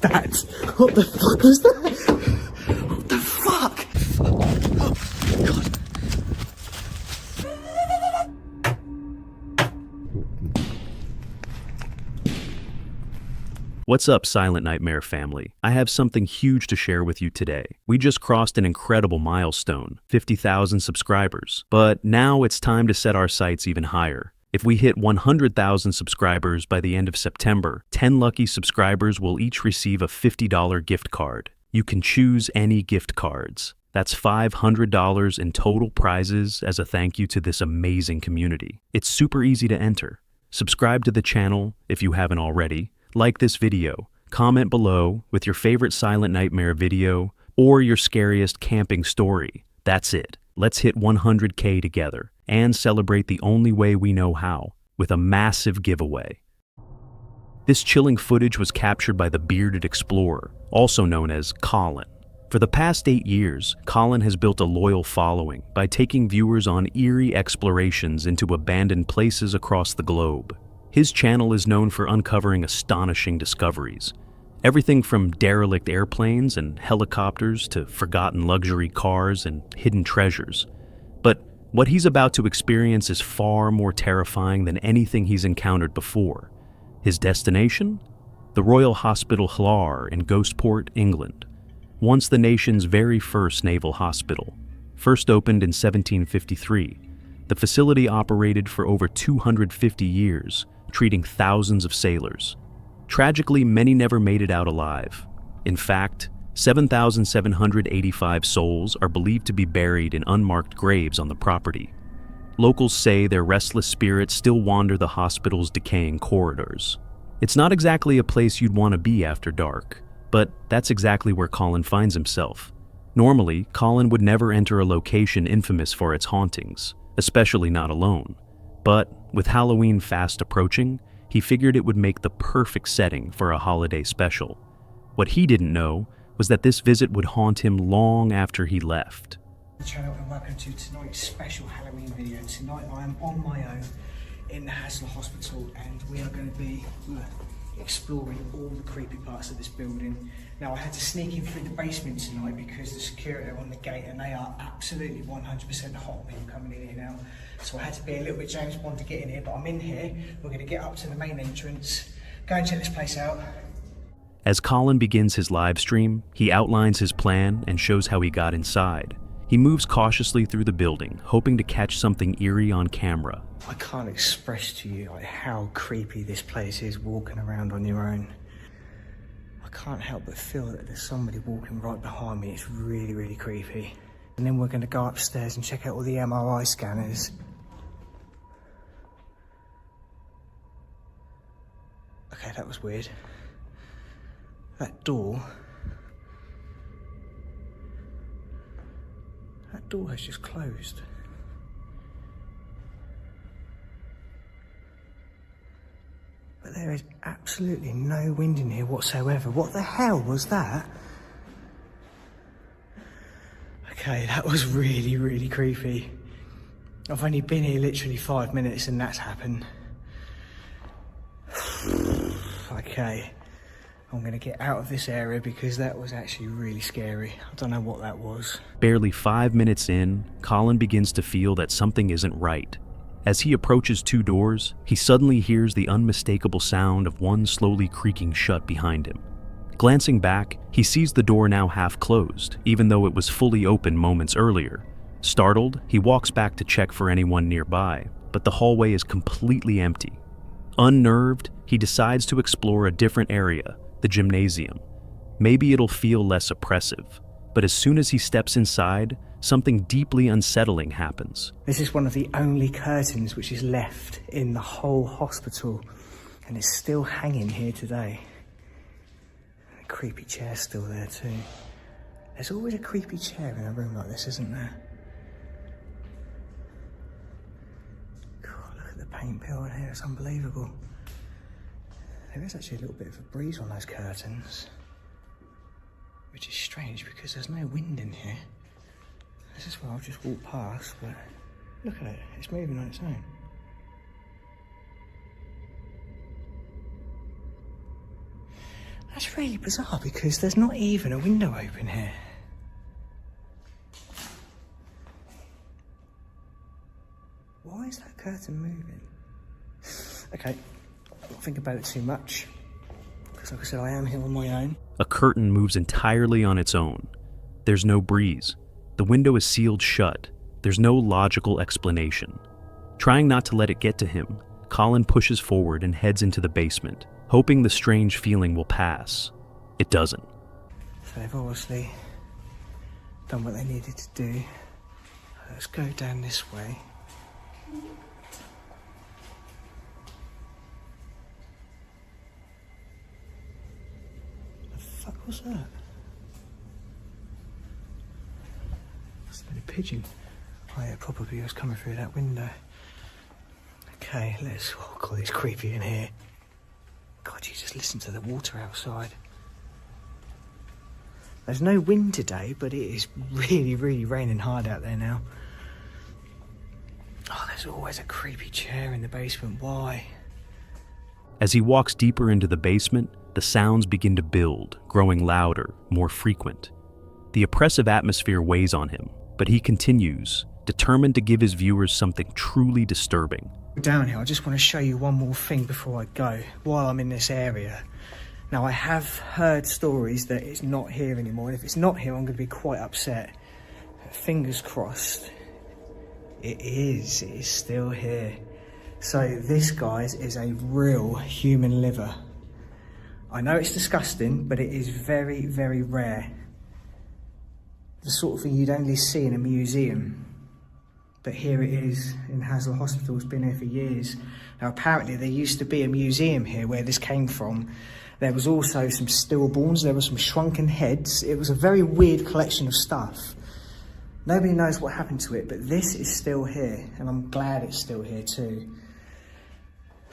that? What the fuck was that? What the fuck? Oh, God. What's up, Silent Nightmare family? I have something huge to share with you today. We just crossed an incredible milestone, 50,000 subscribers. But now it's time to set our sights even higher. If we hit 100,000 subscribers by the end of September, 10 lucky subscribers will each receive a $50 gift card. You can choose any gift cards. That's $500 in total prizes as a thank you to this amazing community. It's super easy to enter. Subscribe to the channel if you haven't already. Like this video, comment below with your favorite Silent Nightmare video or your scariest camping story. That's it. Let's hit 100K together and celebrate the only way we know how, with a massive giveaway. This chilling footage was captured by the bearded explorer, also known as Colin. For the past 8 years, Colin has built a loyal following by taking viewers on eerie explorations into abandoned places across the globe. His channel is known for uncovering astonishing discoveries. Everything from derelict airplanes and helicopters to forgotten luxury cars and hidden treasures. But what he's about to experience is far more terrifying than anything he's encountered before. His destination? The Royal Hospital Hlar in Ghostport, England. Once the nation's very first naval hospital. First opened in 1753, the facility operated for over 250 years, treating thousands of sailors. Tragically, many never made it out alive. In fact, 7,785 souls are believed to be buried in unmarked graves on the property. Locals say their restless spirits still wander the hospital's decaying corridors. It's not exactly a place you'd want to be after dark, but that's exactly where Colin finds himself. Normally, Colin would never enter a location infamous for its hauntings, especially not alone. But with Halloween fast approaching, he figured it would make the perfect setting for a holiday special. What he didn't know was that this visit would haunt him long after he left. Channel and welcome to tonight's special Halloween video. Tonight I am on my own in the Haslar Hospital and we are going to be exploring all the creepy parts of this building. Now I had to sneak in through the basement tonight because the security are on the gate and they are absolutely 100% hot people coming in here now. So I had to be a little bit James Bond to get in here, but I'm in here. We're going to get up to the main entrance, go and check this place out. As Colin begins his live stream, he outlines his plan and shows how he got inside. He moves cautiously through the building, hoping to catch something eerie on camera. I can't express to you how creepy this place is walking around on your own. I can't help but feel that there's somebody walking right behind me. It's really, really creepy. And then we're going to go upstairs and check out all the MRI scanners. Okay, that was weird. That door has just closed. But there is absolutely no wind in here whatsoever. What the hell was that? Okay, that was really, really creepy. I've only been here literally 5 minutes and that's happened. Okay, I'm gonna get out of this area because that was actually really scary. I don't know what that was. Barely 5 minutes in, Colin begins to feel that something isn't right. As he approaches 2 doors, he suddenly hears the unmistakable sound of one slowly creaking shut behind him. Glancing back, he sees the door now half closed, even though it was fully open moments earlier. Startled, he walks back to check for anyone nearby, but the hallway is completely empty. Unnerved, he decides to explore a different area, the gymnasium. Maybe it'll feel less oppressive, but as soon as he steps inside, something deeply unsettling happens. This is one of the only curtains which is left in the whole hospital, and it's still hanging here today. A creepy chair's still there too. There's always a creepy chair in a room like this, isn't there? God, look at the paint peel in here, it's unbelievable. There is actually a little bit of a breeze on those curtains, which is strange because there's no wind in here. This is where I've just walked past, but look at it, it's moving on its own. That's really bizarre because there's not even a window open here. Why is that curtain moving? Okay, don't think about it too much. Because like I said, I am here on my own. A curtain moves entirely on its own. There's no breeze. The window is sealed shut. There's no logical explanation. Trying not to let it get to him, Colin pushes forward and heads into the basement, hoping the strange feeling will pass. It doesn't. So they've obviously done what they needed to do. Let's go down this way. The fuck was that? Must have been a pigeon. Oh yeah, probably was coming through that window. Okay, oh god, it's creepy in here. God, you just listen to the water outside. There's no wind today, but it is really, really raining hard out there now. Oh, there's always a creepy chair in the basement. Why? As he walks deeper into the basement, the sounds begin to build, growing louder, more frequent. The oppressive atmosphere weighs on him, but he continues, determined to give his viewers something truly disturbing. Down here, I just want to show you one more thing before I go, while I'm in this area. Now, I have heard stories that it's not here anymore, and if it's not here, I'm going to be quite upset. But fingers crossed, it is still here. So this, guys, is a real human liver. I know it's disgusting, but it is very, very rare. The sort of thing you'd only see in a museum. But here it is in Haslar Hospital. It's been here for years. Now, apparently there used to be a museum here where this came from. There was also some stillborns, there were some shrunken heads. It was a very weird collection of stuff. Nobody knows what happened to it, but this is still here, and I'm glad it's still here too.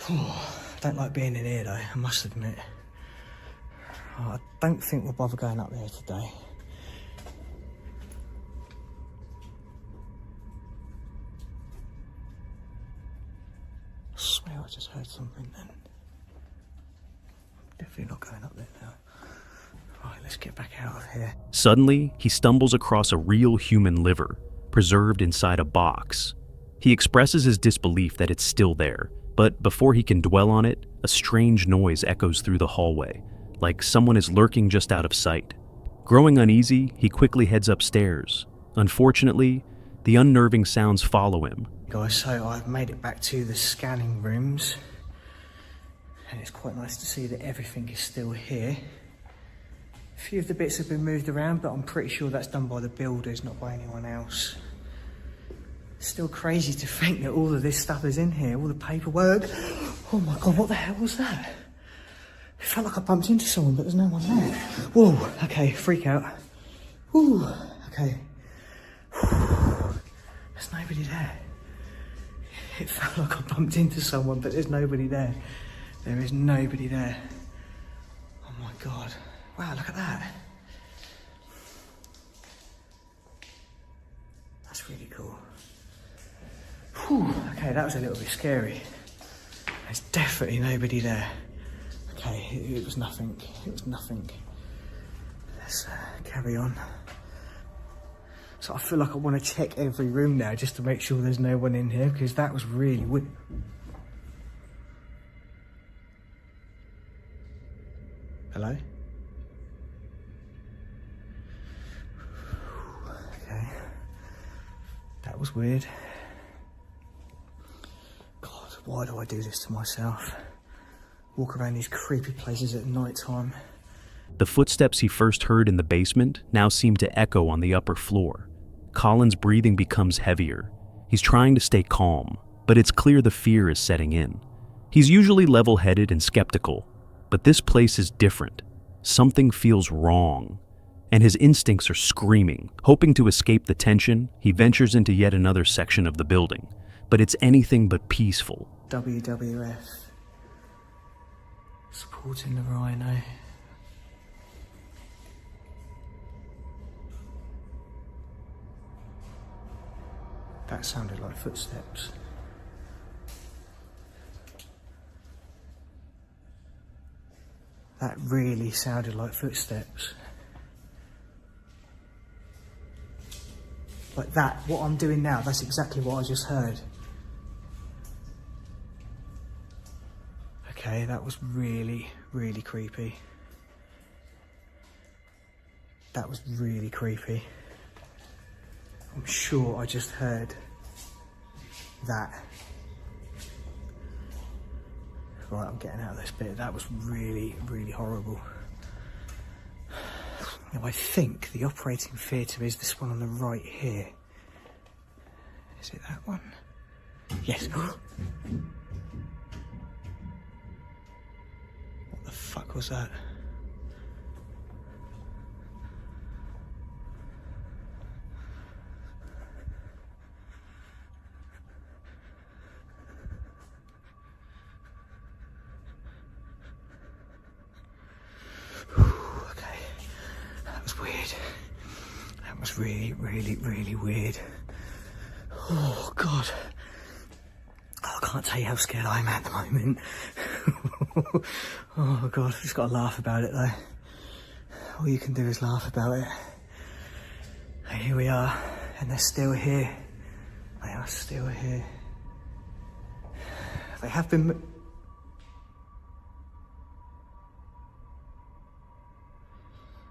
I don't like being in here though, I must admit. I don't think we'll bother going up there today. I swear I just heard something then. I'm definitely not going up there now. Right, let's get back out of here. Suddenly, he stumbles across a real human liver, preserved inside a box. He expresses his disbelief that it's still there, but before he can dwell on it, a strange noise echoes through the hallway, like someone is lurking just out of sight. Growing uneasy, he quickly heads upstairs. Unfortunately, the unnerving sounds follow him. Guys, so I've made it back to the scanning rooms, and it's quite nice to see that everything is still here. A few of the bits have been moved around, but I'm pretty sure that's done by the builders, not by anyone else. It's still crazy to think that all of this stuff is in here, all the paperwork. Oh my god, what the hell was that? It felt like I bumped into someone, but there's no one there. Whoa, okay, freak out. Whew, okay. There's nobody there. It felt like I bumped into someone, but there's nobody there. There is nobody there. Oh my god. Wow, look at that. That's really cool. Whew, okay, that was a little bit scary. There's definitely nobody there. Okay, it was nothing. It was nothing. Let's carry on. So I feel like I want to check every room now just to make sure there's no one in here, because that was really weird. Hello? Okay. That was weird. God, why do I do this to myself? Walk around these creepy places at night time. The footsteps he first heard in the basement now seem to echo on the upper floor. Colin's breathing becomes heavier. He's trying to stay calm, but it's clear the fear is setting in. He's usually level-headed and skeptical, but this place is different. Something feels wrong, and his instincts are screaming. Hoping to escape the tension, he ventures into yet another section of the building, but it's anything but peaceful. WWF. Supporting the rhino. That sounded like footsteps. That really sounded like footsteps. Like that, what I'm doing now, that's exactly what I just heard. Okay, that was really, really creepy. That was really creepy. I'm sure I just heard that. Right, I'm getting out of this bit. That was really, really horrible. Now I think the operating theatre is this one on the right here. Is it that one? Yes. What the fuck was that? Really, really, really weird. Oh God, I can't tell you how scared I am at the moment. Oh God, I've just got to laugh about it though. All you can do is laugh about it. And here we are, and they're still here. They are still here. They have been.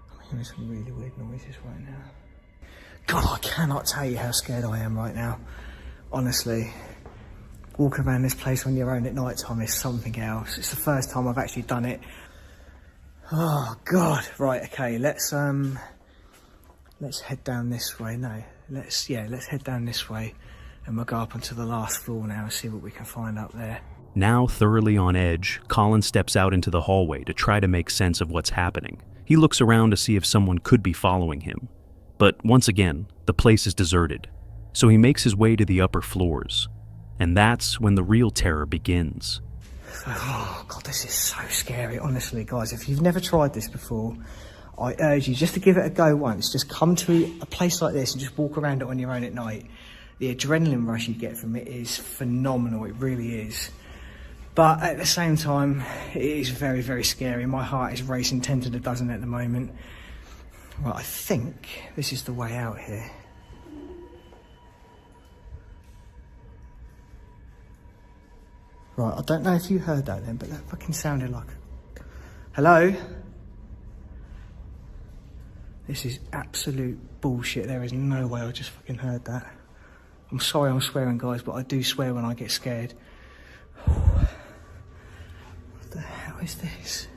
I'm hearing some really weird noises right now. God, I cannot tell you how scared I am right now. Honestly, walking around this place on your own at night time is something else. It's the first time I've actually done it. Oh God, right, okay, let's head down this way. No, let's head down this way, and we'll go up onto the last floor now and see what we can find up there. Now thoroughly on edge, Colin steps out into the hallway to try to make sense of what's happening. He looks around to see if someone could be following him. But once again, the place is deserted, so he makes his way to the upper floors. And that's when the real terror begins. Oh God, this is so scary. Honestly, guys, if you've never tried this before, I urge you just to give it a go once. Just come to a place like this and just walk around it on your own at night. The adrenaline rush you get from it is phenomenal, it really is. But at the same time, it is very, very scary. My heart is racing 10 to the dozen at the moment. Well, I think this is the way out here. Right, I don't know if you heard that then, but that fucking sounded like... Hello? This is absolute bullshit. There is no way I just fucking heard that. I'm sorry I'm swearing, guys, but I do swear when I get scared. What the hell is this?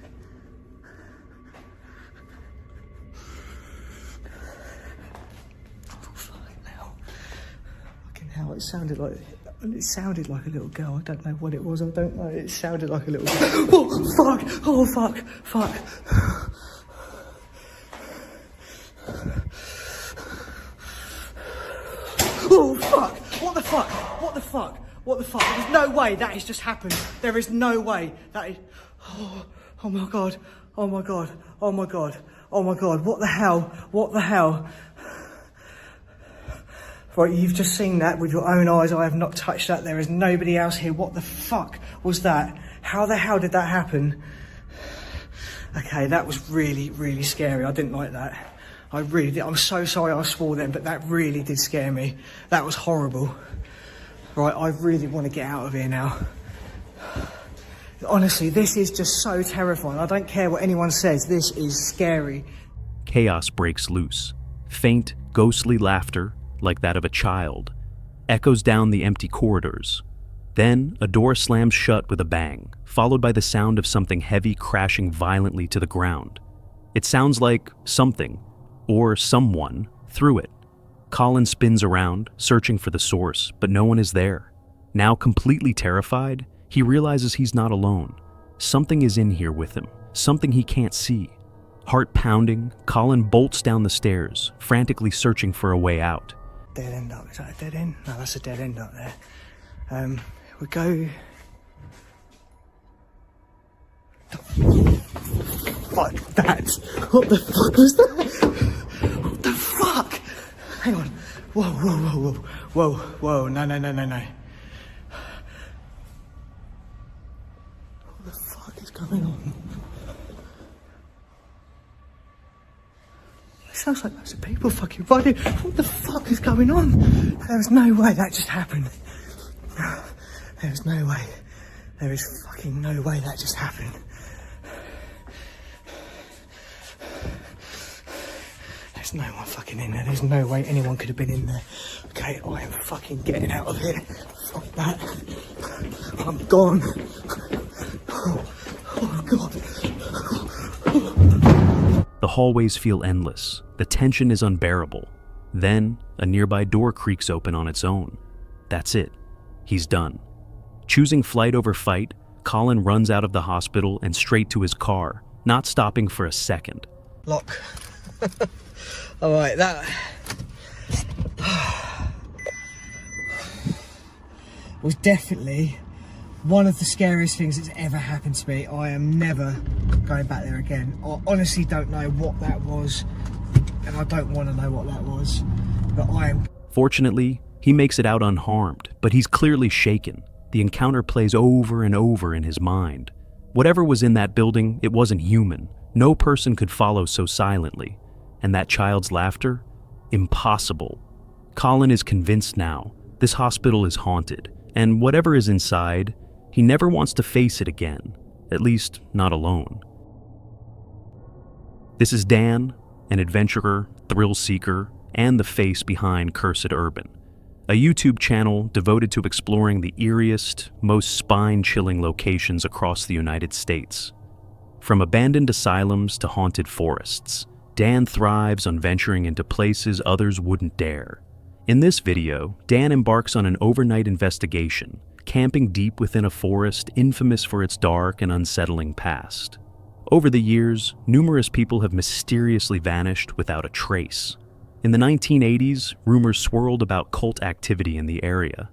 How it sounded like a little girl. I don't know what it was. I don't know. It sounded like a little girl. Oh fuck! Oh fuck! Fuck! Oh fuck! What the fuck? What the fuck? What the fuck? There's no way that has just happened. There is no way that is. Oh my God! Oh my God! Oh my God! Oh my God! What the hell? What the hell? Right, you've just seen that with your own eyes. I have not touched that. There is nobody else here. What the fuck was that? How the hell did that happen? Okay, that was really, really scary. I didn't like that. I really did. I'm so sorry I swore then, but that really did scare me. That was horrible. Right, I really want to get out of here now. Honestly, this is just so terrifying. I don't care what anyone says. This is scary. Chaos breaks loose. Faint, ghostly laughter, like that of a child, echoes down the empty corridors. Then, a door slams shut with a bang, followed by the sound of something heavy crashing violently to the ground. It sounds like something, or someone, threw it. Colin spins around, searching for the source, but no one is there. Now completely terrified, he realizes he's not alone. Something is in here with him, something he can't see. Heart pounding, Colin bolts down the stairs, frantically searching for a way out. Dead end up. Is that a dead end? No, that's a dead end up there. We go... Fuck that! What the fuck was that? What the fuck? Hang on. Whoa, whoa, whoa, whoa. Whoa, whoa, no. What the fuck is going on? sounds like loads of people fucking running. What the fuck is going on? There's no way that just happened. There's no way. There is fucking no way that just happened. There's no one fucking in there. There's no way anyone could have been in there. Okay, I am fucking getting out of here. Fuck that. I'm gone. Oh God. The hallways feel endless. The tension is unbearable. Then, a nearby door creaks open on its own. That's it. He's done. Choosing flight over fight, Colin runs out of the hospital and straight to his car, not stopping for a second. Lock. Alright, that was definitely one of the scariest things that's ever happened to me. I am never going back there again. I honestly don't know what that was, and I don't want to know what that was, but I am... Fortunately, he makes it out unharmed, but he's clearly shaken. The encounter plays over and over in his mind. Whatever was in that building, it wasn't human. No person could follow so silently. And that child's laughter? Impossible. Colin is convinced now. This hospital is haunted, and whatever is inside, he never wants to face it again. At least, not alone. This is Dan, an adventurer, thrill seeker, and the face behind Cursed Urban, a YouTube channel devoted to exploring the eeriest, most spine-chilling locations across the United States. From abandoned asylums to haunted forests, Dan thrives on venturing into places others wouldn't dare. In this video, Dan embarks on an overnight investigation, camping deep within a forest infamous for its dark and unsettling past. Over the years, numerous people have mysteriously vanished without a trace. In the 1980s, rumors swirled about cult activity in the area,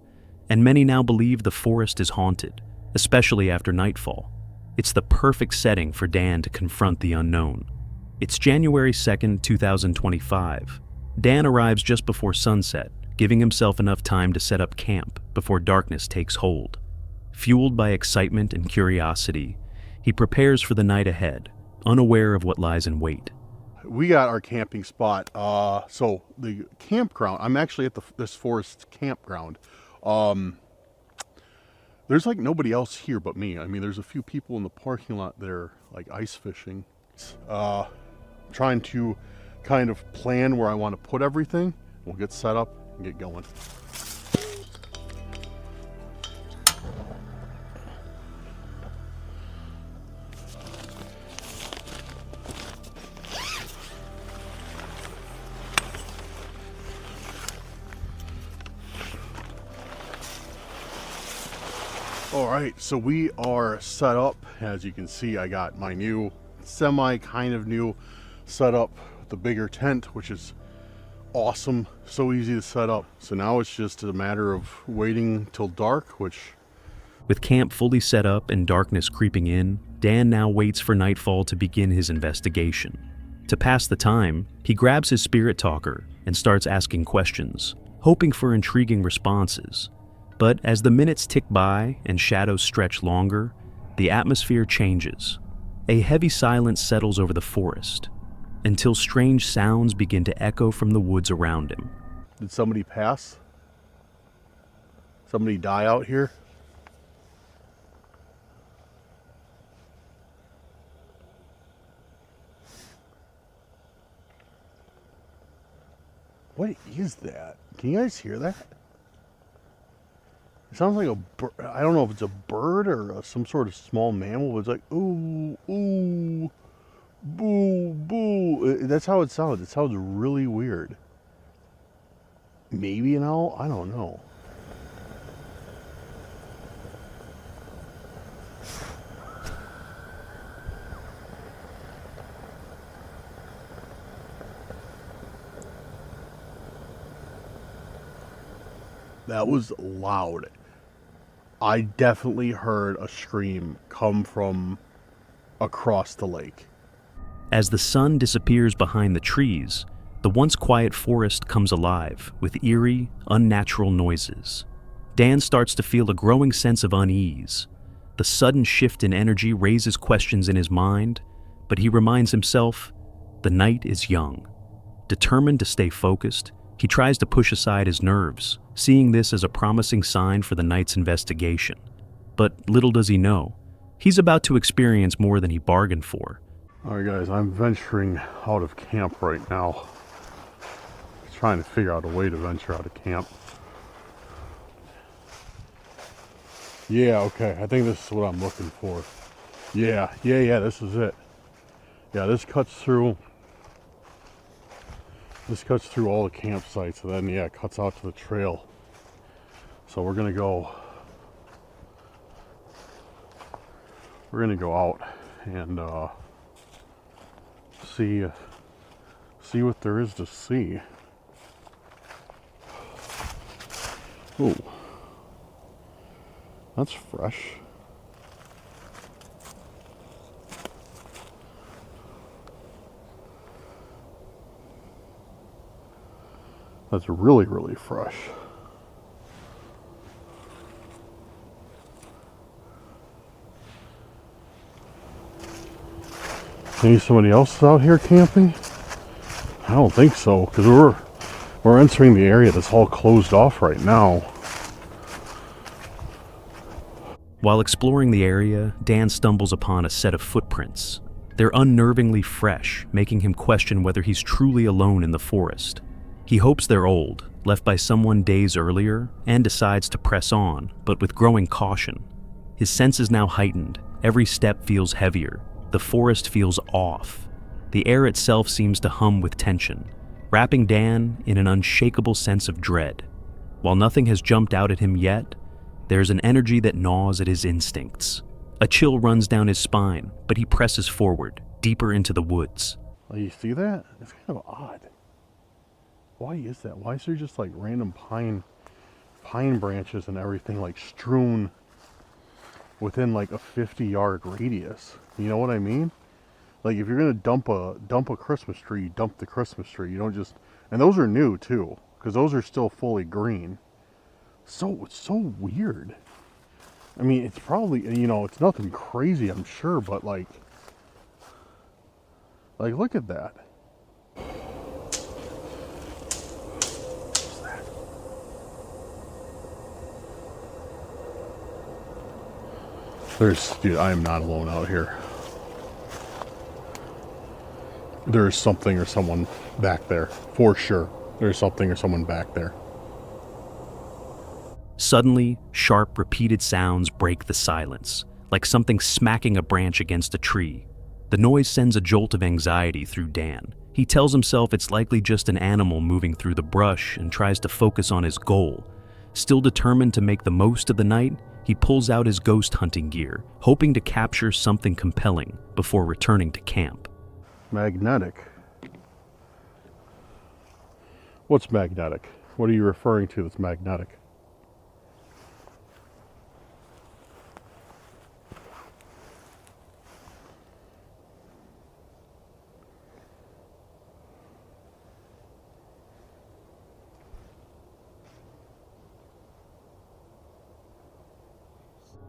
and many now believe the forest is haunted, especially after nightfall. It's the perfect setting for Dan to confront the unknown. It's January 2nd, 2025. Dan arrives just before sunset, giving himself enough time to set up camp before darkness takes hold. Fueled by excitement and curiosity, he prepares for the night ahead, unaware of what lies in wait. We got our camping spot. So the campground, I'm actually at this forest campground. There's like nobody else here but me. I mean, there's a few people in the parking lot that are like ice fishing. Trying to kind of plan where I want to put everything. We'll get set up and get going. All right, so we are set up. As you can see, I got my new kind of new setup, the bigger tent, which is awesome, so easy to set up. So now it's just a matter of waiting till dark, which... With camp fully set up and darkness creeping in, Dan now waits for nightfall to begin his investigation. To pass the time, he grabs his spirit talker and starts asking questions, hoping for intriguing responses. But as the minutes tick by and shadows stretch longer, the atmosphere changes. A heavy silence settles over the forest, until strange sounds begin to echo from the woods around him. Did somebody pass? Somebody die out here? What is that? Can you guys hear that? It sounds like a bird. I don't know if it's a bird or some sort of small mammal, but it's like, ooh, ooh, boo, boo. That's how it sounds. It sounds really weird. Maybe an owl? I don't know. That was loud. I definitely heard a scream come from across the lake. As the sun disappears behind the trees, the once quiet forest comes alive with eerie, unnatural noises. Dan starts to feel a growing sense of unease. The sudden shift in energy raises questions in his mind, but he reminds himself, the night is young. Determined to stay focused, he tries to push aside his nerves, seeing this as a promising sign for the night's investigation. But little does he know, he's about to experience more than he bargained for. Alright guys, I'm venturing out of camp right now. Trying to figure out a way to venture out of camp. Yeah, okay, I think this is what I'm looking for. Yeah, this is it. Yeah, this cuts through all the campsites, and then yeah, it cuts out to the trail. So we're gonna go out and see what there is to see. Oh, that's fresh. That's really, really fresh. Maybe somebody else is out here camping? I don't think so, because we're entering the area that's all closed off right now. While exploring the area, Dan stumbles upon a set of footprints. They're unnervingly fresh, making him question whether he's truly alone in the forest. He hopes they're old, left by someone days earlier, and decides to press on, but with growing caution. His sense is now heightened. Every step feels heavier. The forest feels off. The air itself seems to hum with tension, wrapping Dan in an unshakable sense of dread. While nothing has jumped out at him yet, there's an energy that gnaws at his instincts. A chill runs down his spine, but he presses forward, deeper into the woods. Oh, you see that? It's kind of odd. Why is that? Why is there just like random pine branches and everything like strewn within like a 50-yard radius? You know what I mean? Like if you're gonna dump a Christmas tree, you dump the Christmas tree. You don't just, and those are new too, because those are still fully green. So it's so weird. I mean, it's probably, you know, it's nothing crazy, I'm sure, but like look at that. What's that? Dude, I am not alone out here. There's something or someone back there, for sure. There's something or someone back there. Suddenly, sharp, repeated sounds break the silence, like something smacking a branch against a tree. The noise sends a jolt of anxiety through Dan. He tells himself it's likely just an animal moving through the brush and tries to focus on his goal. Still determined to make the most of the night, he pulls out his ghost hunting gear, hoping to capture something compelling before returning to camp. Magnetic. What's magnetic? What are you referring to that's magnetic?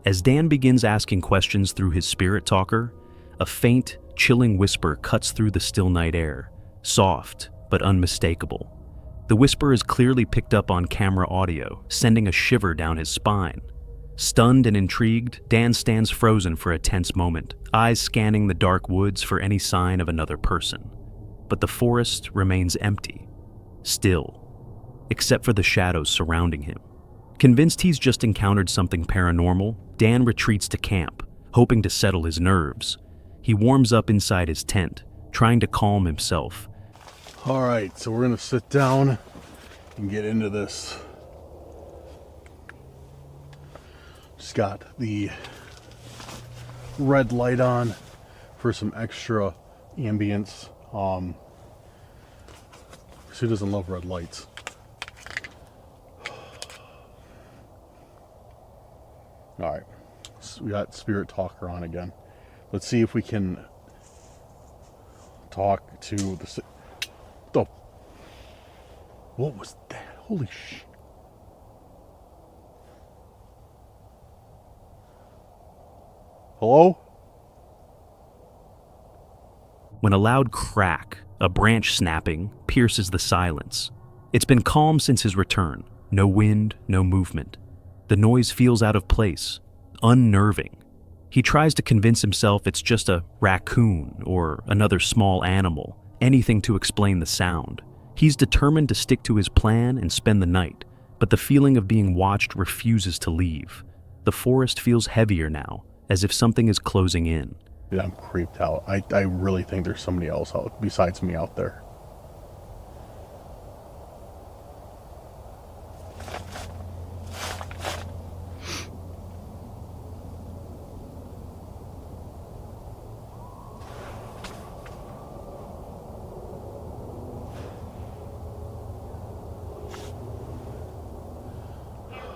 As Dan begins asking questions through his spirit talker, a faint, chilling whisper cuts through the still night air, soft but unmistakable. The whisper is clearly picked up on camera audio, sending a shiver down his spine. Stunned and intrigued, Dan stands frozen for a tense moment, eyes scanning the dark woods for any sign of another person. But the forest remains empty, still, except for the shadows surrounding him. Convinced he's just encountered something paranormal, Dan retreats to camp, hoping to settle his nerves. He warms up inside his tent, trying to calm himself. All right, so we're gonna sit down and get into this. Just got the red light on for some extra ambience. Who doesn't love red lights? All right, so we got Spirit Talker on again. Let's see if we can talk to the... Oh, what was that? Holy sh... Hello? When a loud crack A branch snapping pierces the silence. It's been calm since his return. No wind, no movement. The noise feels out of place, unnerving. He tries to convince himself it's just a raccoon or another small animal, anything to explain the sound. He's determined to stick to his plan and spend the night, but the feeling of being watched refuses to leave. The forest feels heavier now, as if something is closing in. Yeah, I'm creeped out. I really think there's somebody else out besides me out there.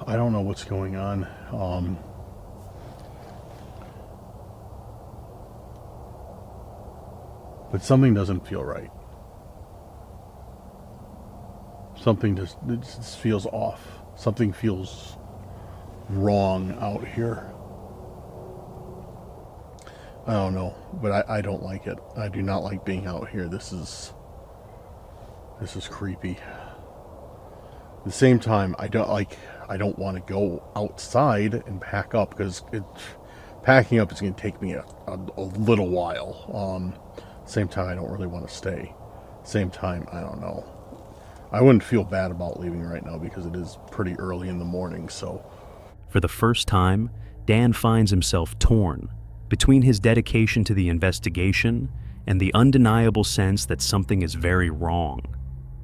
I don't know what's going on. But something doesn't feel right. Something just feels off. Something feels wrong out here. I don't know, but I don't like it. I do not like being out here. This is creepy. At the same time, I don't want to go outside and pack up, because packing up is going to take me a little while. Same time, I don't really want to stay. Same time, I don't know. I wouldn't feel bad about leaving right now because it is pretty early in the morning, so. For the first time, Dan finds himself torn between his dedication to the investigation and the undeniable sense that something is very wrong.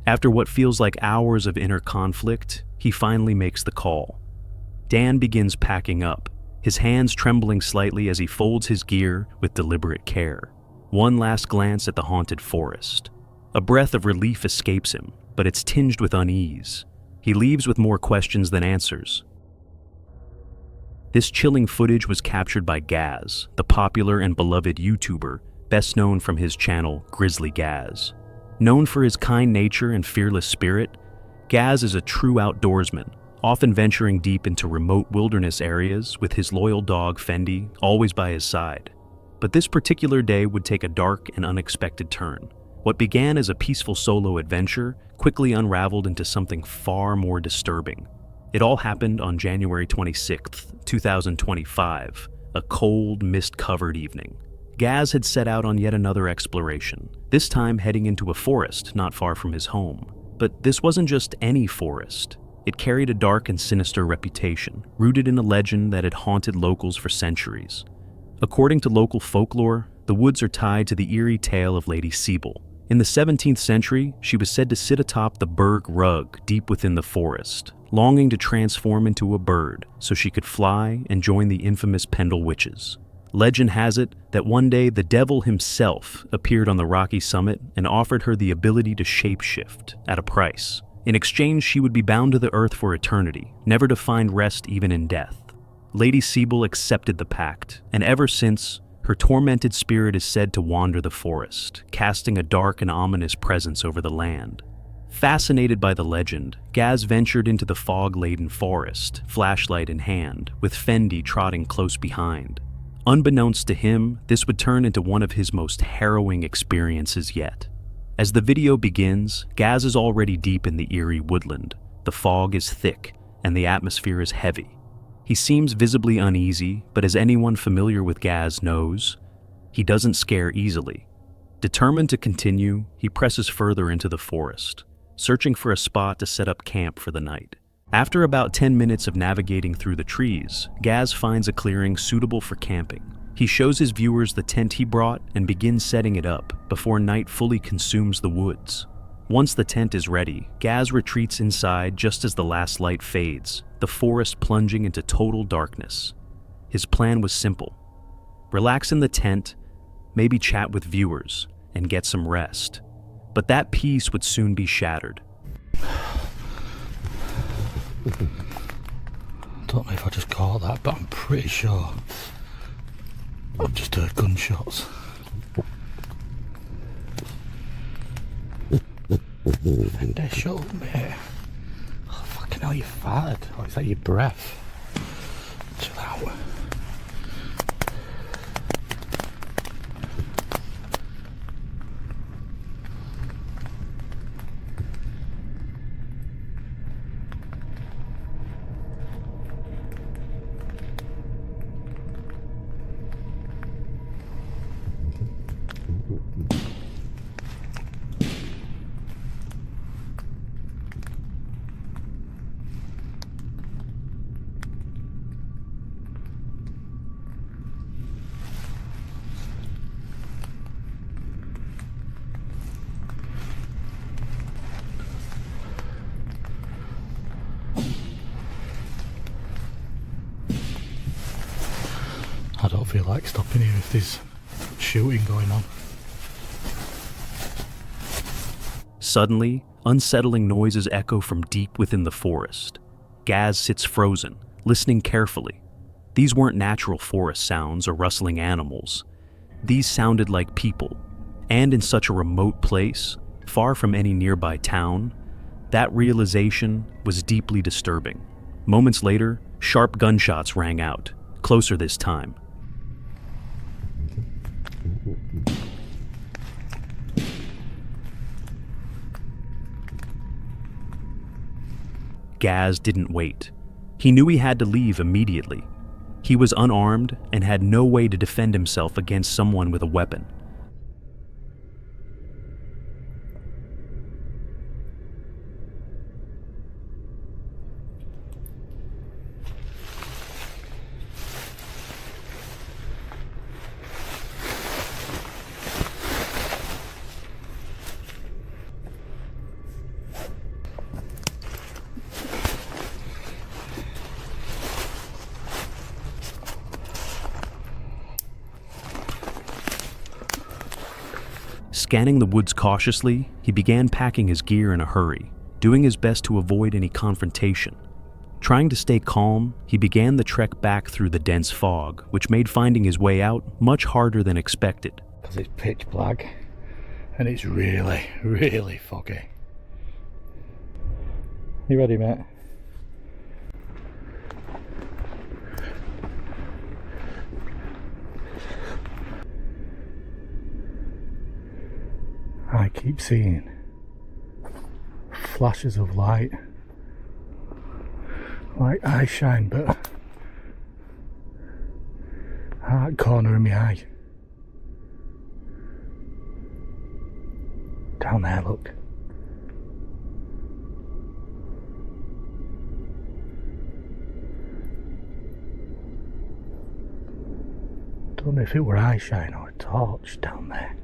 After what feels like hours of inner conflict, he finally makes the call. Dan begins packing up, his hands trembling slightly as he folds his gear with deliberate care. One last glance at the haunted forest. A breath of relief escapes him, but it's tinged with unease. He leaves with more questions than answers. This chilling footage was captured by Gaz, the popular and beloved YouTuber, best known from his channel Grizzly Gaz. Known for his kind nature and fearless spirit, Gaz is a true outdoorsman, often venturing deep into remote wilderness areas with his loyal dog Fendi always by his side. But this particular day would take a dark and unexpected turn. What began as a peaceful solo adventure quickly unraveled into something far more disturbing. It all happened on January 26th, 2025, a cold, mist-covered evening. Gaz had set out on yet another exploration, this time heading into a forest not far from his home. But this wasn't just any forest. It carried a dark and sinister reputation, rooted in a legend that had haunted locals for centuries. According to local folklore, the woods are tied to the eerie tale of Lady Siebel. In the 17th century, she was said to sit atop the Berg Rug deep within the forest, longing to transform into a bird so she could fly and join the infamous Pendle witches. Legend has it that one day the devil himself appeared on the rocky summit and offered her the ability to shapeshift at a price. In exchange, she would be bound to the earth for eternity, never to find rest even in death. Lady Siebel accepted the pact, and ever since, her tormented spirit is said to wander the forest, casting a dark and ominous presence over the land. Fascinated by the legend, Gaz ventured into the fog-laden forest, flashlight in hand, with Fendi trotting close behind. Unbeknownst to him, this would turn into one of his most harrowing experiences yet. As the video begins, Gaz is already deep in the eerie woodland. The fog is thick, and the atmosphere is heavy. He seems visibly uneasy, but as anyone familiar with Gaz knows, he doesn't scare easily. Determined to continue, he presses further into the forest, searching for a spot to set up camp for the night. After about 10 minutes of navigating through the trees, Gaz finds a clearing suitable for camping. He shows his viewers the tent he brought and begins setting it up before night fully consumes the woods. Once the tent is ready, Gaz retreats inside just as the last light fades, the forest plunging into total darkness. His plan was simple. Relax in the tent, maybe chat with viewers, and get some rest. But that peace would soon be shattered. Don't know if I just caught that, but I'm pretty sure I've just heard gunshots. And they shot me. Oh, fucking hell, you farted. Or is that your breath? Chill out. feel like stopping here if there's shooting going on. Suddenly, unsettling noises echo from deep within the forest. Gaz sits frozen, listening carefully. These weren't natural forest sounds or rustling animals. These sounded like people, and in such a remote place, far from any nearby town. That realization was deeply disturbing. Moments later, sharp gunshots rang out, closer this time. Gaz didn't wait. He knew he had to leave immediately. He was unarmed and had no way to defend himself against someone with a weapon. Scanning the woods cautiously, he began packing his gear in a hurry, doing his best to avoid any confrontation. Trying to stay calm, he began the trek back through the dense fog, which made finding his way out much harder than expected. Because it's pitch black and it's really, really foggy. You ready, mate? I keep seeing flashes of light, like eye shine, but that corner of my eye. Down there, look. Don't know if it were eye shine or a torch down there.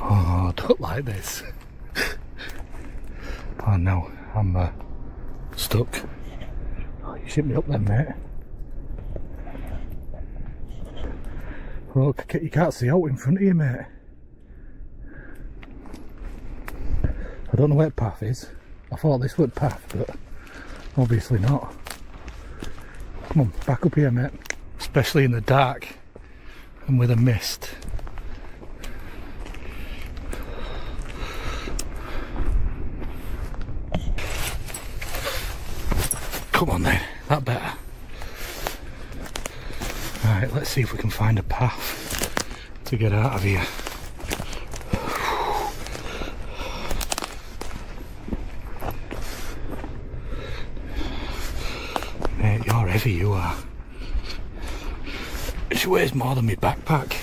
Oh, I don't like this. Oh no, I'm stuck. Oh, you shouldn't be up there, mate. Look, you can't see out in front of you, mate. I don't know where the path is. I thought this was the path, but obviously not. Come on, back up here, mate. Especially in the dark and with a mist. Come on then, that better. Right, let's see if we can find a path to get out of here. Mate, you're heavy, you are. She weighs more than my backpack.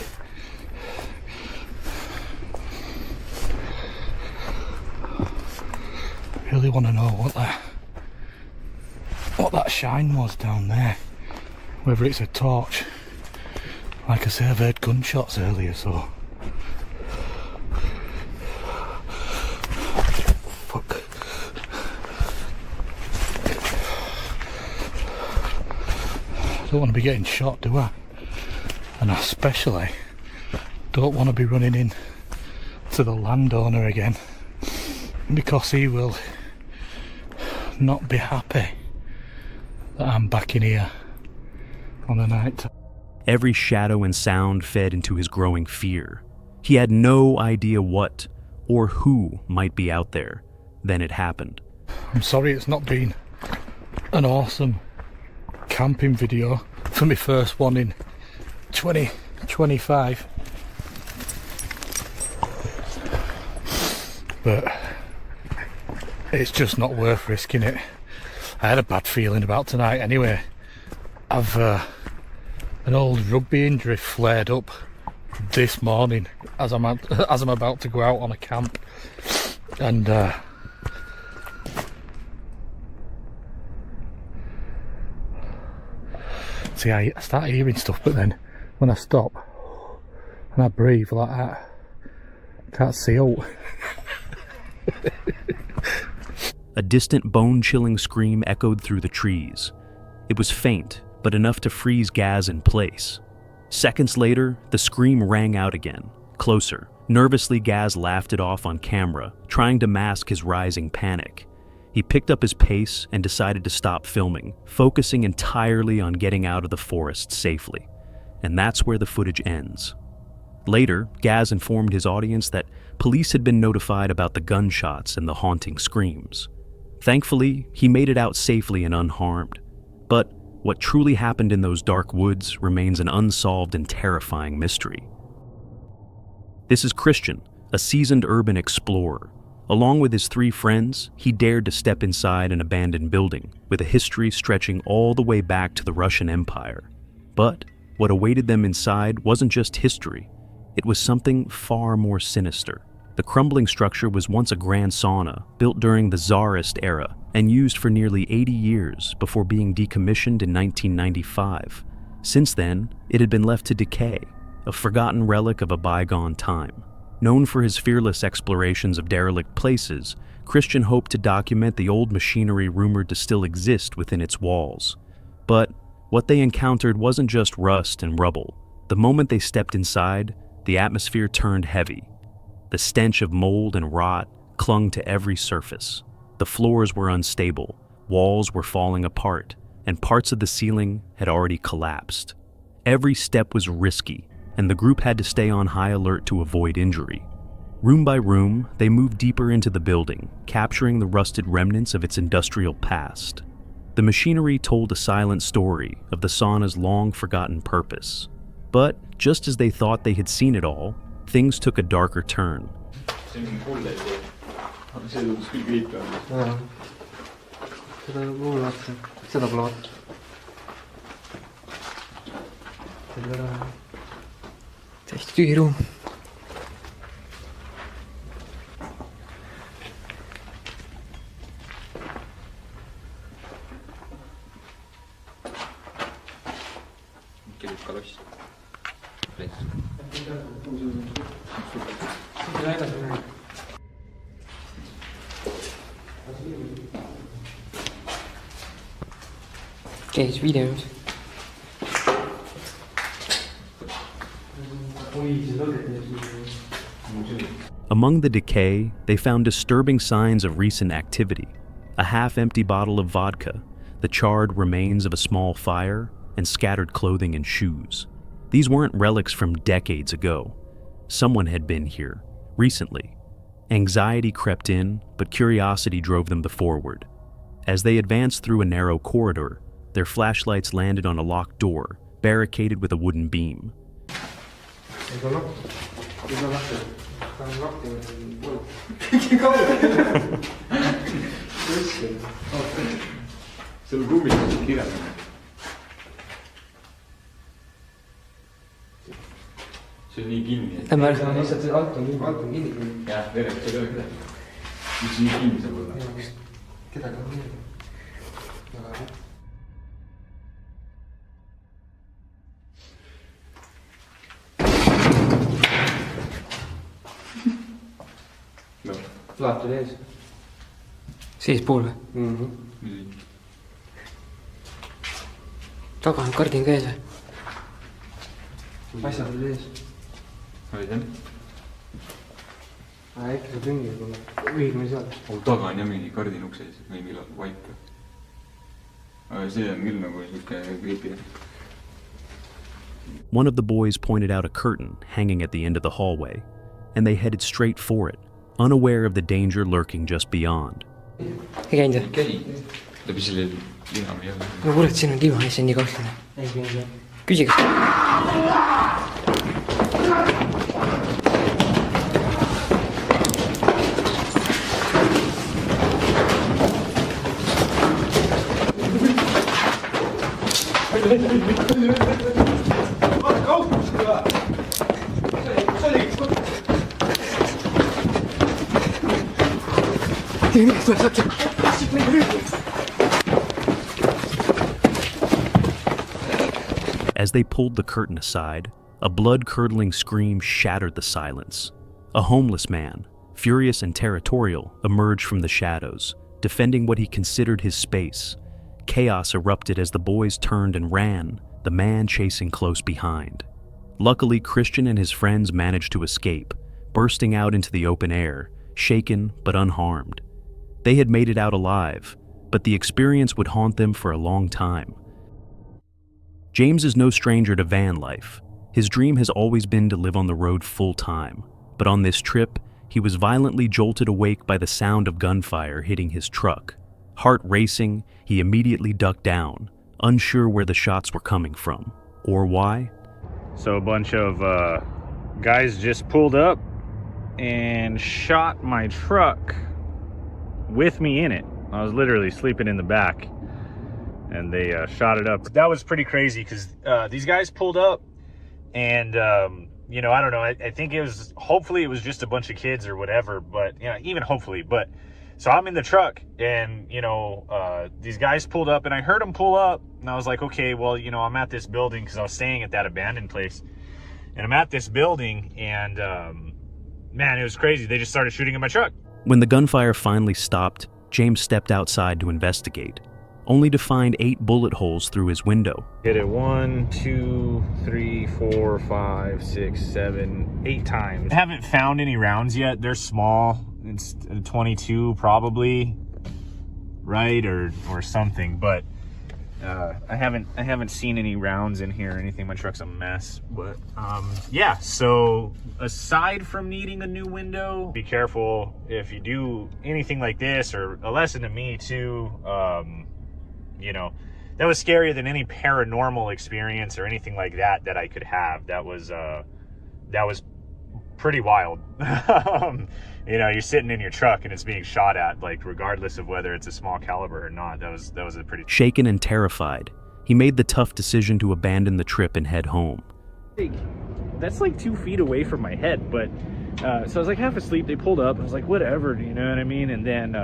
I really want to know what that shine was down there. Whether it's a torch. Like I say, I've heard gunshots earlier, so... Fuck. I don't want to be getting shot, do I? And I especially don't want to be running in to the landowner again, because he will not be happy that I'm back in here on the night. Every shadow and sound fed into his growing fear. He had no idea what or who might be out there. Then it happened. I'm sorry it's not been an awesome camping video for my first one in 2025. But it's just not worth risking it. I had a bad feeling about tonight anyway. I've an old rugby injury flared up this morning as I'm about to go out on a camp, and See, I start hearing stuff, but then when I stop and I breathe like that, I can't see out. A distant bone-chilling scream echoed through the trees. It was faint, but enough to freeze Gaz in place. Seconds later, the scream rang out again, closer. Nervously, Gaz laughed it off on camera, trying to mask his rising panic. He picked up his pace and decided to stop filming, focusing entirely on getting out of the forest safely. And that's where the footage ends. Later, Gaz informed his audience that police had been notified about the gunshots and the haunting screams. Thankfully, he made it out safely and unharmed. But what truly happened in those dark woods remains an unsolved and terrifying mystery. This is Christian, a seasoned urban explorer. Along with his 3 friends, he dared to step inside an abandoned building with a history stretching all the way back to the Russian Empire. But what awaited them inside wasn't just history. It was something far more sinister. The crumbling structure was once a grand sauna built during the Tsarist era and used for nearly 80 years before being decommissioned in 1995. Since then, it had been left to decay, a forgotten relic of a bygone time. Known for his fearless explorations of derelict places, Christian hoped to document the old machinery rumored to still exist within its walls. But what they encountered wasn't just rust and rubble. The moment they stepped inside, the atmosphere turned heavy. The stench of mold and rot clung to every surface. The floors were unstable, walls were falling apart, and parts of the ceiling had already collapsed. Every step was risky, and the group had to stay on high alert to avoid injury. Room by room, they moved deeper into the building, capturing the rusted remnants of its industrial past. The machinery told a silent story of the sauna's long-forgotten purpose. But just as they thought they had seen it all, things took a darker turn. täiesti tühi ruum. Käis videos. Among the decay, they found disturbing signs of recent activity. A half-empty bottle of vodka, the charred remains of a small fire, and scattered clothing and shoes. These weren't relics from decades ago. Someone had been here, recently. Anxiety crept in, but curiosity drove them forward. As they advanced through a narrow corridor, their flashlights landed on a locked door, barricaded with a wooden beam. See on nii kinni, et... Lähme ära. Lihtsalt see alt on kinni. Jah, vereks ei ole midagi. Mis nii kinni saab olla? Kedagi on kinni. Väga hea. Laat oli ees. Seespool või? Taga on kardin käes või? Asjad oli ees. Olid jah? Äkki sa tüngi võib-olla. Õigme seal. Taga on jah mingi kardin ukseis või millal vaip. Aga see on küll nagu siuke creepy. One of the boys pointed out a curtain hanging at the end of the hallway, and they headed straight for it, unaware of the danger lurking just beyond. Ei käinud või? Käi. Läbi selle lina või jälle. No kuule, et siin on divan, see on nii kaugel. Ei käinud. Küsi kas... As they pulled the curtain aside, a blood-curdling scream shattered the silence. A homeless man, furious and territorial, emerged from the shadows, defending what he considered his space. Chaos erupted as the boys turned and ran, the man chasing close behind. Luckily, Christian and his friends managed to escape, bursting out into the open air, shaken but unharmed. They had made it out alive, but the experience would haunt them for a long time. James is no stranger to van life. His dream has always been to live on the road full-time, but on this trip, he was violently jolted awake by the sound of gunfire hitting his truck. Heart racing, he immediately ducked down, unsure where the shots were coming from, or why. So a bunch of guys just pulled up and shot my truck with me in it. I was literally sleeping in the back, and they shot it up. That was pretty crazy because these guys pulled up, and you know, I don't know. I think it was, hopefully it was just a bunch of kids or whatever, but you know, even hopefully. But so I'm in the truck, and you know, these guys pulled up, and I heard them pull up, and I was like, okay, well, you know, I'm at this building because I was staying at that abandoned place, and I'm at this building, and man, it was crazy. They just started shooting at my truck. When the gunfire finally stopped, James stepped outside to investigate, only to find 8 bullet holes through his window. Hit it 1, 2, 3, 4, 5, 6, 7, 8 times. I haven't found any rounds yet. They're small. It's a 22 probably, right, or something. But I haven't seen any rounds in here or anything. My truck's a mess. But yeah. So aside from needing a new window, be careful if you do anything like this. Or a lesson to me too. You know, that was scarier than any paranormal experience or anything like that I could have. That was pretty wild. You know, you're sitting in your truck and it's being shot at, like, regardless of whether it's a small caliber or not. That was a pretty... Shaken and terrified, he made the tough decision to abandon the trip and head home. That's like 2 feet away from my head, but so I was like half asleep. They pulled up. I was like, whatever, you know what I mean? And then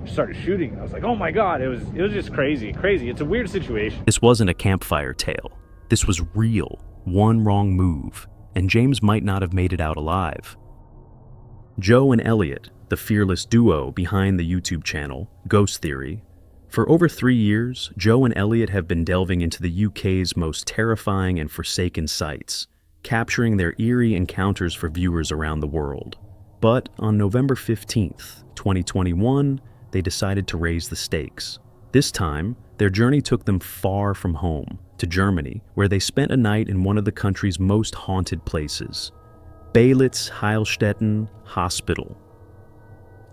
started shooting. I was like, oh my god, it was just crazy. It's a weird situation. This wasn't a campfire tale. This was real. One wrong move, and James might not have made it out alive. Joe and Elliot, the fearless duo behind the YouTube channel Ghost Theory. For over 3 years, Joe and Elliot have been delving into the UK's most terrifying and forsaken sites, capturing their eerie encounters for viewers around the world. But on November 15th, 2021, they decided to raise the stakes. This time, their journey took them far from home, to Germany, where they spent a night in one of the country's most haunted places, Beilitz Heilstätten Hospital.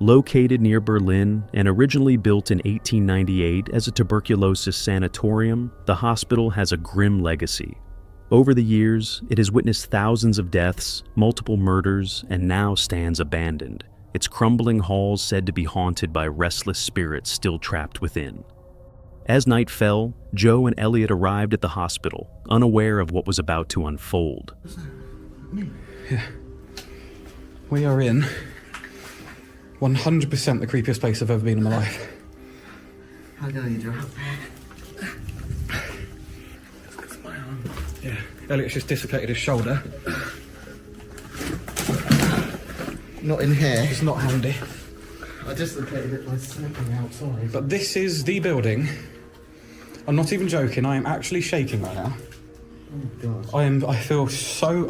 Located near Berlin and originally built in 1898 as a tuberculosis sanatorium, the hospital has a grim legacy. Over the years, it has witnessed thousands of deaths, multiple murders, and now stands abandoned, its crumbling halls said to be haunted by restless spirits still trapped within. As night fell, Joe and Elliot arrived at the hospital, unaware of what was about to unfold. Yeah. We are in 100% the creepiest place I've ever been in my life. How do you do? Yeah. Elliot's just dislocated his shoulder. Not in here. It's not handy. I dislocated it by slipping outside. But this is the building. I'm not even joking, I am actually shaking right now. Oh god.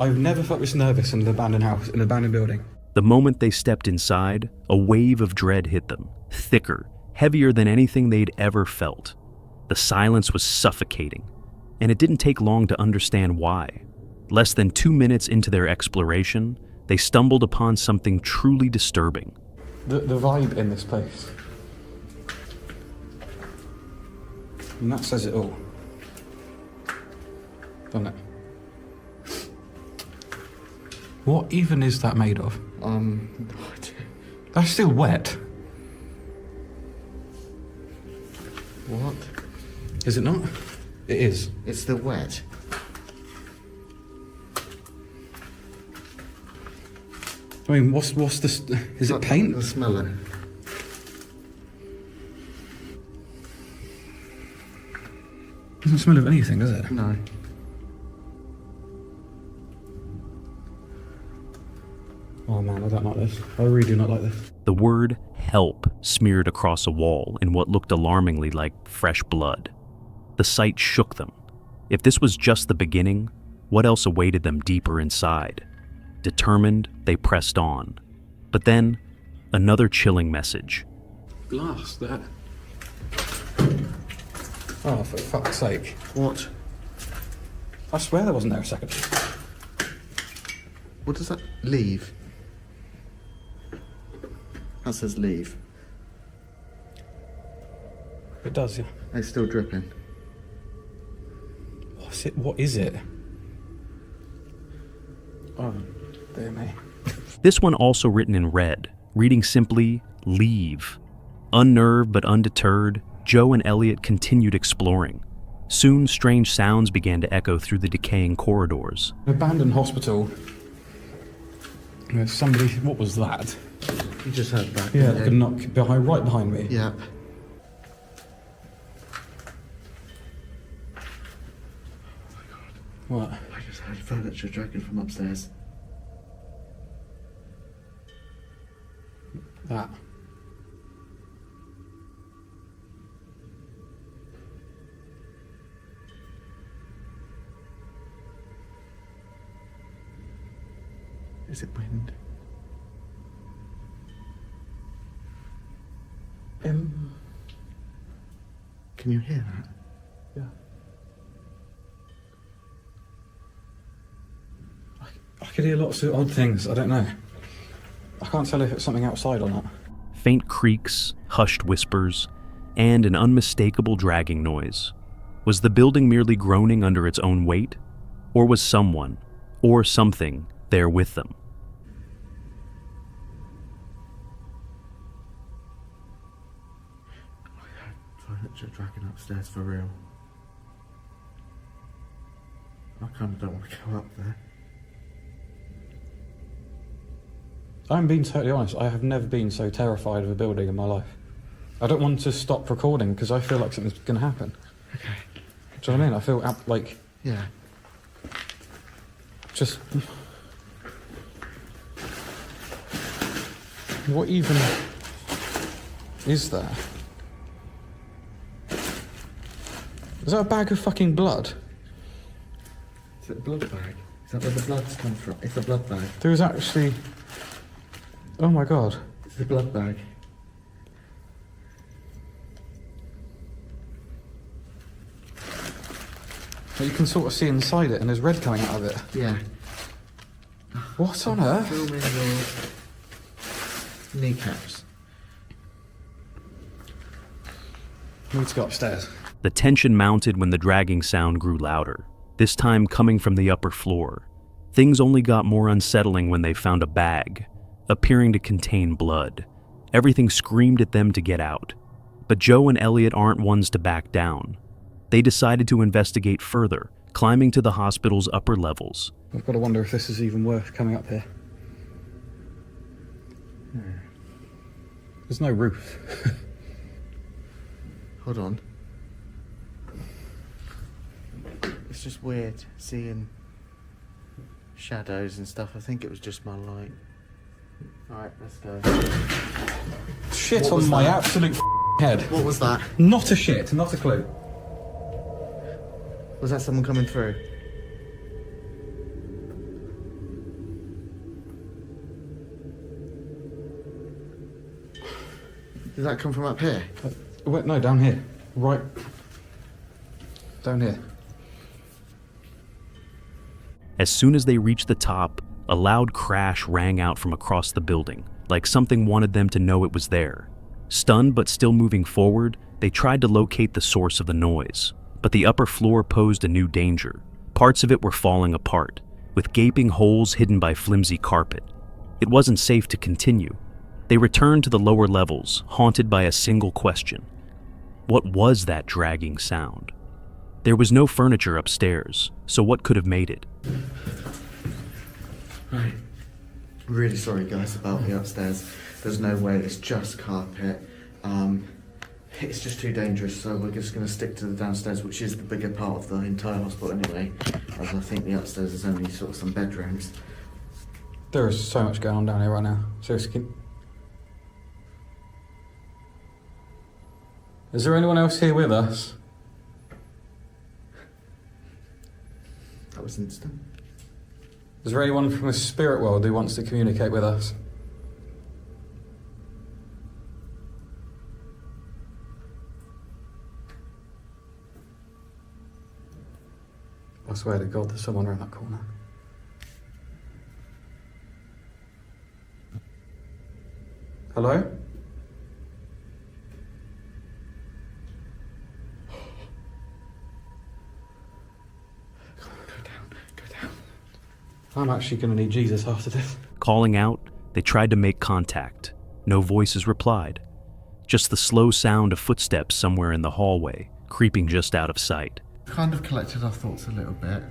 I've never felt this nervous in an abandoned house, in an abandoned building. The moment they stepped inside, a wave of dread hit them, thicker, heavier than anything they'd ever felt. The silence was suffocating, and it didn't take long to understand why. Less than 2 minutes into their exploration, they stumbled upon something truly disturbing. The vibe in this place. And that says it all. Doesn't it? What even is that made of? That's still wet. What? Is it not? It is. It's the wet. I mean, what's this? Is it paint? The smell it. Doesn't smell of anything, does it? No. Oh man, I don't like this. I really do not like this. The word help smeared across a wall in what looked alarmingly like fresh blood. The sight shook them. If this was just the beginning, what else awaited them deeper inside? Determined, they pressed on. But then, another chilling message. Glass there. Oh, for fuck's sake. What? I swear there wasn't there a second. What does that... Leave? That says leave. It does, yeah. It's still dripping. What's it? What is it? Oh, dear me. This one also written in red, reading simply, leave. Unnerved but undeterred, Joe and Elliot continued exploring. Soon, strange sounds began to echo through the decaying corridors. An abandoned hospital. There's somebody... What was that? You just heard that. Yeah, didn't like you? a knock behind, right behind me. Yep. What? I just heard furniture dragging from upstairs. That. Is it wind? Can you hear that? Yeah. I could hear lots of odd things. I don't know. I can't tell if it's something outside or not. Faint creaks, hushed whispers, and an unmistakable dragging noise. Was the building merely groaning under its own weight? Or was someone, or something, there with them? Furniture dragging upstairs for real. I kind of don't want to go up there. I'm being totally honest. I have never been so terrified of a building in my life. I don't want to stop recording because I feel like something's going to happen. Okay. Do you know what I mean? I feel like Yeah. just... What even is that? Is that a bag of fucking blood? Is it a blood bag? Is that where the blood's come from? It's a blood bag. There was actually... Oh my god. It's a blood bag. But you can sort of see inside it and there's red coming out of it. Yeah. What on earth? Filming your kneecaps. I need to go upstairs. The tension mounted when the dragging sound grew louder, this time coming from the upper floor. Things only got more unsettling when they found a bag, appearing to contain blood. Everything screamed at them to get out. But Joe and Elliot aren't ones to back down. They decided to investigate further, climbing to the hospital's upper levels. I've got to wonder if this is even worth coming up here. There's no roof. Hold on. It's just weird seeing shadows and stuff. I think it was just my light. Alright, let's go. Shit What on was my that? absolute head. What was that? Not a shit, not a clue. Was that someone coming through? Did that come from up here? Wait, no, down here. Right. Down here. As soon as they reached the top, a loud crash rang out from across the building, like something wanted them to know it was there. Stunned but still moving forward, they tried to locate the source of the noise. But the upper floor posed a new danger. Parts of it were falling apart, with gaping holes hidden by flimsy carpet. It wasn't safe to continue. They returned to the lower levels, haunted by a single question. What was that dragging sound? There was no furniture upstairs, so what could have made it? Right. Really sorry guys about the upstairs. There's no way, it's just carpet. It's just too dangerous, so we're just going to stick to the downstairs, which is the bigger part of the entire hospital anyway, as I think the upstairs is only sort of some bedrooms. There is so much going on down here right now. Seriously. Is there anyone else here with us? That was instant. Is there anyone from the spirit world who wants to communicate with us? I swear to God, there's someone around that corner. Hello? Go down. I'm actually going to need Jesus after this. Calling out, they tried to make contact. No voices replied. Just the slow sound of footsteps somewhere in the hallway, creeping just out of sight. Kind of collected our thoughts a little bit.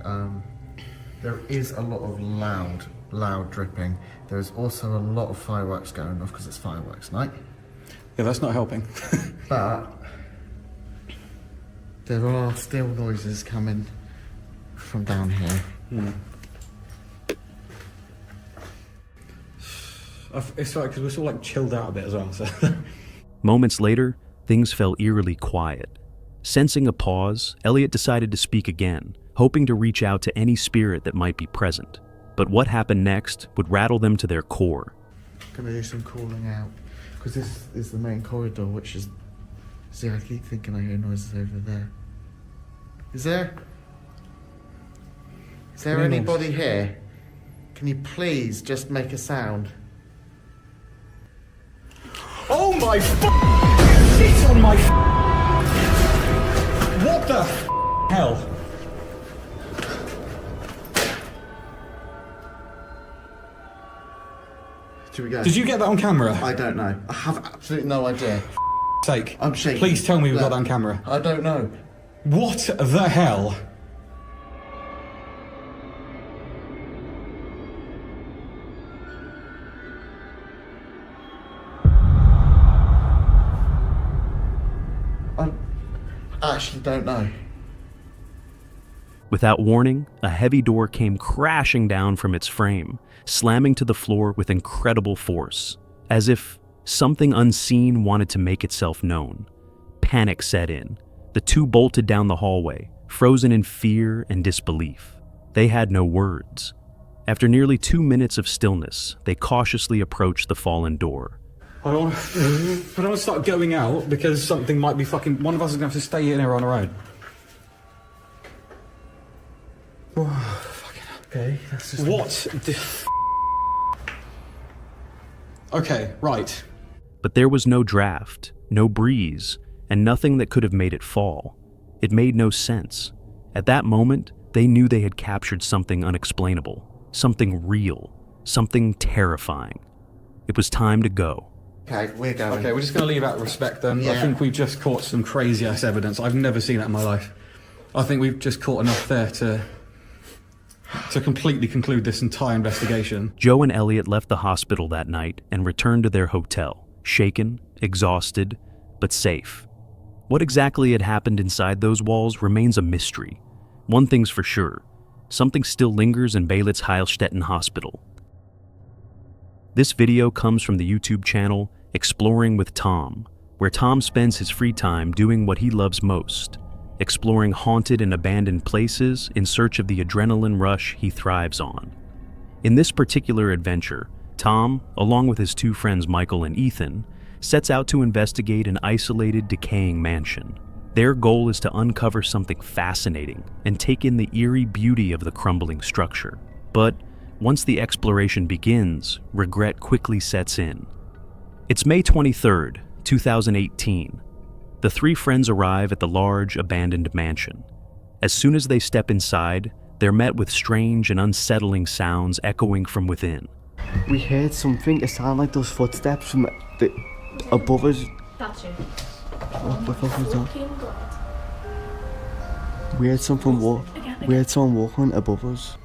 There is a lot of loud dripping. There's also a lot of fireworks going off because it's fireworks night. Yeah, that's not helping. But there are still noises coming from down here. It's like, because we're sort of like chilled out a bit as well, so. Moments later, things fell eerily quiet. Sensing a pause, Elliot decided to speak again, hoping to reach out to any spirit that might be present. But what happened next would rattle them to their core. Gonna do some calling out because this is the main corridor, which is. See, I keep thinking I hear noises over there. Is there anybody here? Can you please just make a sound? Oh my shit on my what the hell? Should we go? Did you get that on camera? I don't know. I have absolutely no idea. Sake. I'm shaking. Please tell me we got Look, that on camera. I don't know. What the hell? I actually don't know. Without warning, a heavy door came crashing down from its frame, slamming to the floor with incredible force, as if something unseen wanted to make itself known. Panic set in. The two bolted down the hallway, frozen in fear and disbelief. They had no words. After nearly 2 minutes of stillness, they cautiously approached the fallen door. I don't want to start going out because something might be fucking. One of us is going to have to stay in here on our own. Oh, fucking hell. Okay, that's just. What the Okay, right. But there was no draft, no breeze, and nothing that could have made it fall. It made no sense. At that moment, they knew they had captured something unexplainable, something real, something terrifying. It was time to go. Okay, we're going. Okay, we're just going to leave out of respect then. Yeah. I think we've just caught some crazy ass evidence. I've never seen that in my life. I think we've just caught enough there to completely conclude this entire investigation. Joe and Elliot left the hospital that night and returned to their hotel, shaken, exhausted, but safe. What exactly had happened inside those walls remains a mystery. One thing's for sure, something still lingers in Baylitz Heilstätten Hospital. This video comes from the YouTube channel Exploring with Tom, where Tom spends his free time doing what he loves most, exploring haunted and abandoned places in search of the adrenaline rush he thrives on. In this particular adventure, Tom, along with his two friends Michael and Ethan, sets out to investigate an isolated, decaying mansion. Their goal is to uncover something fascinating and take in the eerie beauty of the crumbling structure. But once the exploration begins, regret quickly sets in. It's May 23rd, 2018. The three friends arrive at the large, abandoned mansion. As soon as they step inside, they're met with strange and unsettling sounds echoing from within. We heard something. It sounded like those footsteps from the above us. That's it. What the fuck was that? Walking God. We heard something walk. We heard someone walking above us.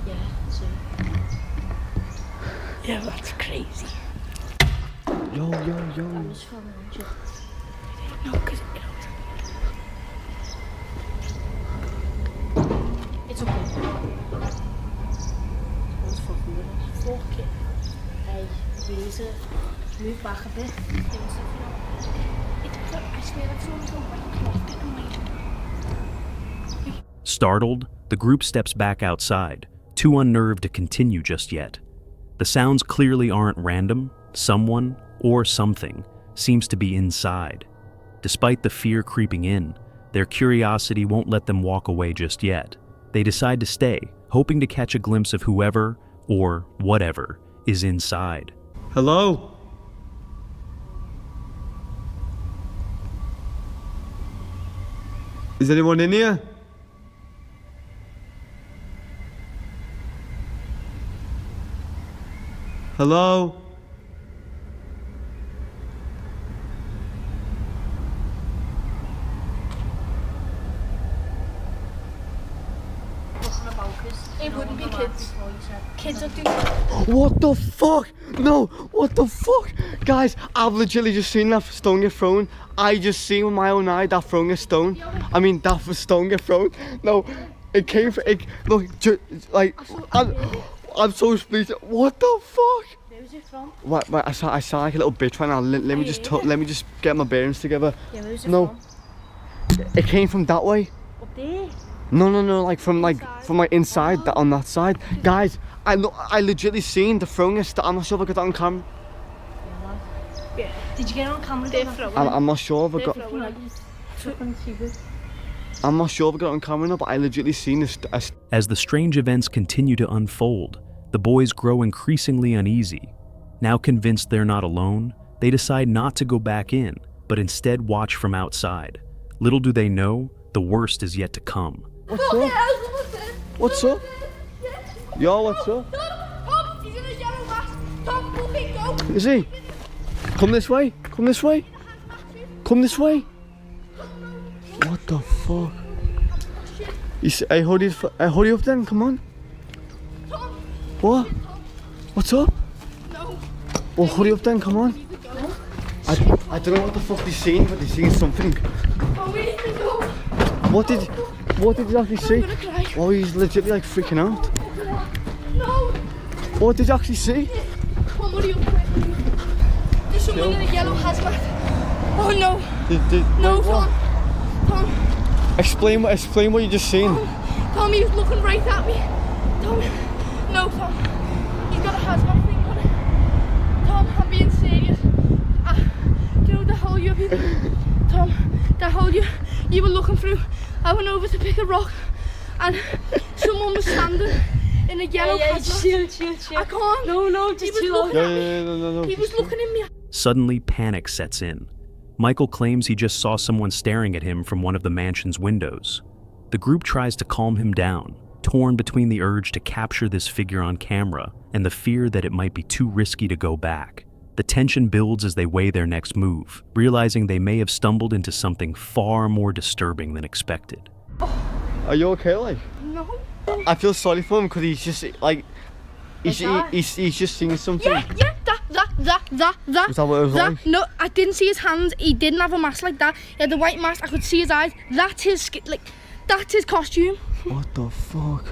Yeah, that's it. Yeah, that's crazy. Yo. I'm just following you. No, because move back a bit. I swear it's almost a white cloth getting away. Startled, the group steps back outside, too unnerved to continue just yet. The sounds clearly aren't random. Someone, or something, seems to be inside. Despite the fear creeping in, their curiosity won't let them walk away just yet. They decide to stay, hoping to catch a glimpse of whoever, or whatever, is inside. Hello? Is anyone in here? Hello? It wouldn't be kids. Kids are doing. What the fuck? No, what the fuck? Guys, I've literally just seen that stone get thrown. I just seen with my own eye that throwing a stone. I mean, that stone get thrown. No, it came from, look, like, I'm so split. What the fuck? Where was it from? Wait, I saw like a little bitch right now. Let me just get my bearings together. Yeah, where was it No, from? it came from that way. Up there. No, like from inside, that on that side. Guys, I legitimately seen the throwing of I'm not sure if I got that on camera. Yeah. Did you get it on camera? I'm not sure if I got. I'm not sure if I got it on camera now, but I legitimately seen this. As the strange events continue to unfold, the boys grow increasingly uneasy. Now convinced they're not alone, they decide not to go back in, but instead watch from outside. Little do they know, the worst is yet to come. What's up? What's up? Yo, what's up? Tom, he's in a yellow mask. Tom, fucking go. Is he? Come this way. Come this way. Come this way. What the fuck? Hey, hurry up then. Come on. What? What's up? No. Well, hurry up then. Come on. I don't know what the fuck they've seen, but they've seen something. Oh, we need to go. What did you actually see? I'm gonna cry. Oh, he's legitimately like freaking out. No. What did you actually see? Tom, what are you quick? There's someone in a yellow hazmat. Oh no. No, wait, Tom. what? Tom. Explain what you just seen. Tom, he was looking right at me. Tom. No, Tom. He's got a hazmat thing on it. Tom, I'm being serious. Do you know the hole you're in? Tom, that hole you were looking through. I went over to pick a rock and someone was standing in a yellow hazmat. Chill. I can't. No, just chill out. No. He was looking in me. Suddenly, panic sets in. Michael claims he just saw someone staring at him from one of the mansion's windows. The group tries to calm him down, torn between the urge to capture this figure on camera and the fear that it might be too risky to go back. The tension builds as they weigh their next move, realizing they may have stumbled into something far more disturbing than expected. Are you okay, like? No. I feel sorry for him because he's just like, he's just seeing something. Yeah, that. Was that what it was like? No, I didn't see his hands. He didn't have a mask like that. He had the white mask. I could see his eyes. That's his that's his costume. What the fuck?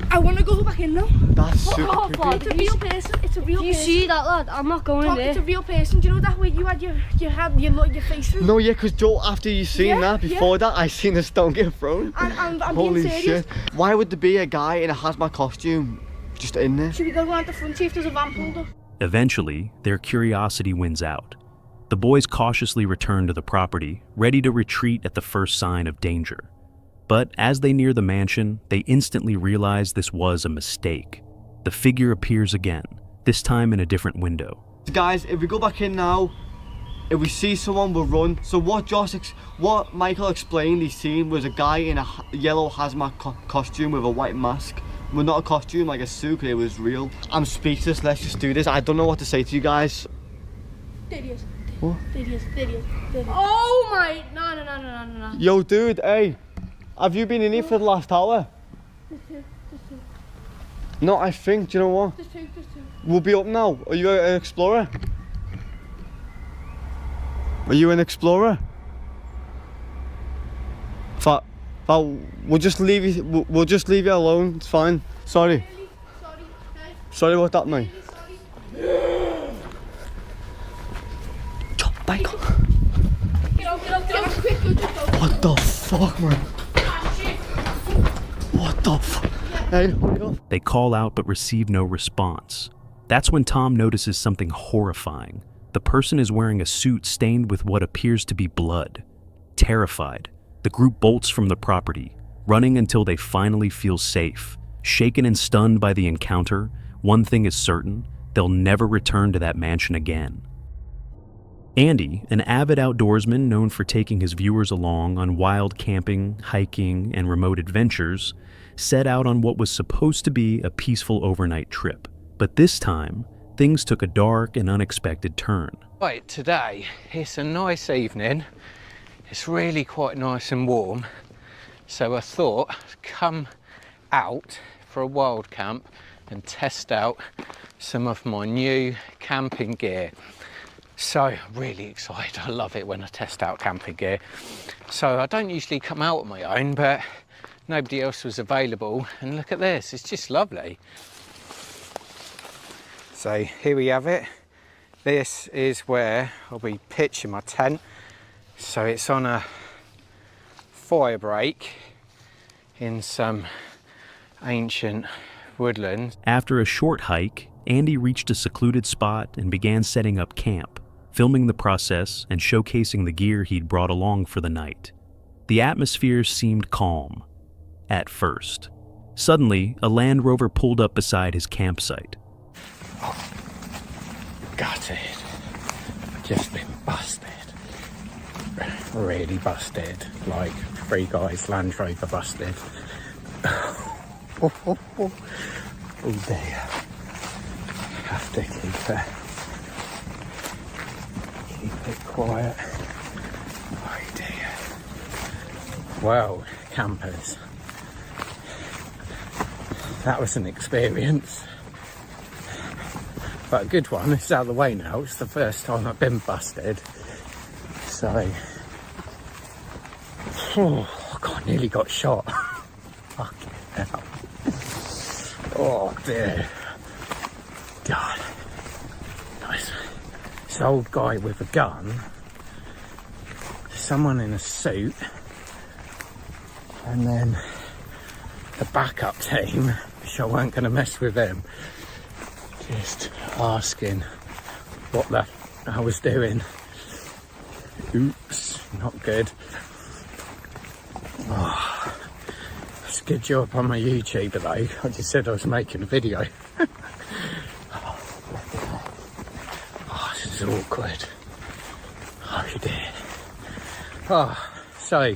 I want to go back in now. That's super creepy. It's a real person. It's a real person. You see that, lad? I'm not going Tom, in there. it's a real person. Do you know that way you had your face through? No, yeah, because Joe, after you seen that, before that, I seen the stone get thrown. I'm Holy being serious. shit. Why would there be a guy in a hazmat costume just in there? Should we go around the front, see if there's a van pulled up? Eventually, their curiosity wins out. The boys cautiously return to the property, ready to retreat at the first sign of danger. But as they near the mansion, they instantly realize this was a mistake. The figure appears again, this time in a different window. Guys, if we go back in now, if we see someone, we'll run. So what Michael explained he's seen was a guy in a yellow hazmat costume with a white mask. Well, not a costume, like a suit, it was real. I'm speechless, let's just do this. I don't know what to say to you guys. There he is. What? There he is. Oh my, no. Yo, dude, hey. Have you been in here for the last hour? There's two. No, I think, do you know what? There's two. We'll be up now. Are you an explorer? Are you an explorer? We'll just leave you. We'll just leave you alone. It's fine. Sorry. Sorry. Sorry about that, mate. Like, Get out, quick, go, just go. what the fuck, man? Ah, shit. What the fuck? Hey, hold on. They call out but receive no response. That's when Tom notices something horrifying. The person is wearing a suit stained with what appears to be blood. Terrified, the group bolts from the property, running until they finally feel safe. Shaken and stunned by the encounter, one thing is certain: they'll never return to that mansion again. Andy, an avid outdoorsman known for taking his viewers along on wild camping, hiking, and remote adventures, set out on what was supposed to be a peaceful overnight trip. But this time, things took a dark and unexpected turn. Right, today it's a nice evening. It's really quite nice and warm. So I thought I'd come out for a wild camp and test out some of my new camping gear. So really excited. I love it when I test out camping gear. So I don't usually come out on my own, but nobody else was available, and look at this, it's just lovely. So here we have it. This is where I'll be pitching my tent. So it's on a fire break in some ancient woodland. After a short hike, Andy reached a secluded spot and began setting up camp, filming the process and showcasing the gear he'd brought along for the night. The atmosphere seemed calm, at first. Suddenly, a Land Rover pulled up beside his campsite. Oh, gutted. Just been busted. Really busted. Like 3 guys Land Rover busted. Oh dear. Have to keep it quiet. Oh dear. Well, campers, that was an experience, but a good one. It's out of the way now. It's the first time I've been busted, so God, nearly got shot. Fucking hell. Oh dear. God. Nice. This old guy with a gun, someone in a suit, and then the backup team, which I weren't going to mess with them, just asking what the I was doing. Oops, not good. Oh, it's a good job I'm a YouTuber though. I just said I was making a video. Oh, this is awkward. Oh dear. Oh, so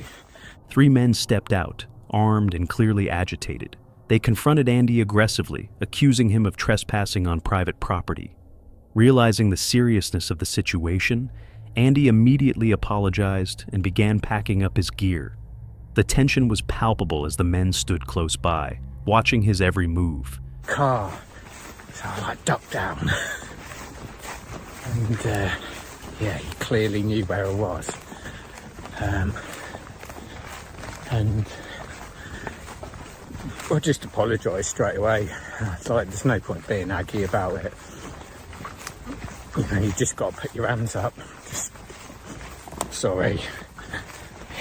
3 men stepped out, armed and clearly agitated. They confronted Andy aggressively, accusing him of trespassing on private property. Realizing the seriousness of the situation, Andy immediately apologized and began packing up his gear. The tension was palpable as the men stood close by, watching his every move. Car. So I ducked down. And yeah, he clearly knew where I was. And I just apologised straight away. It's like, there's no point being aggy about it. You know, you just got to put your hands up. Just, sorry.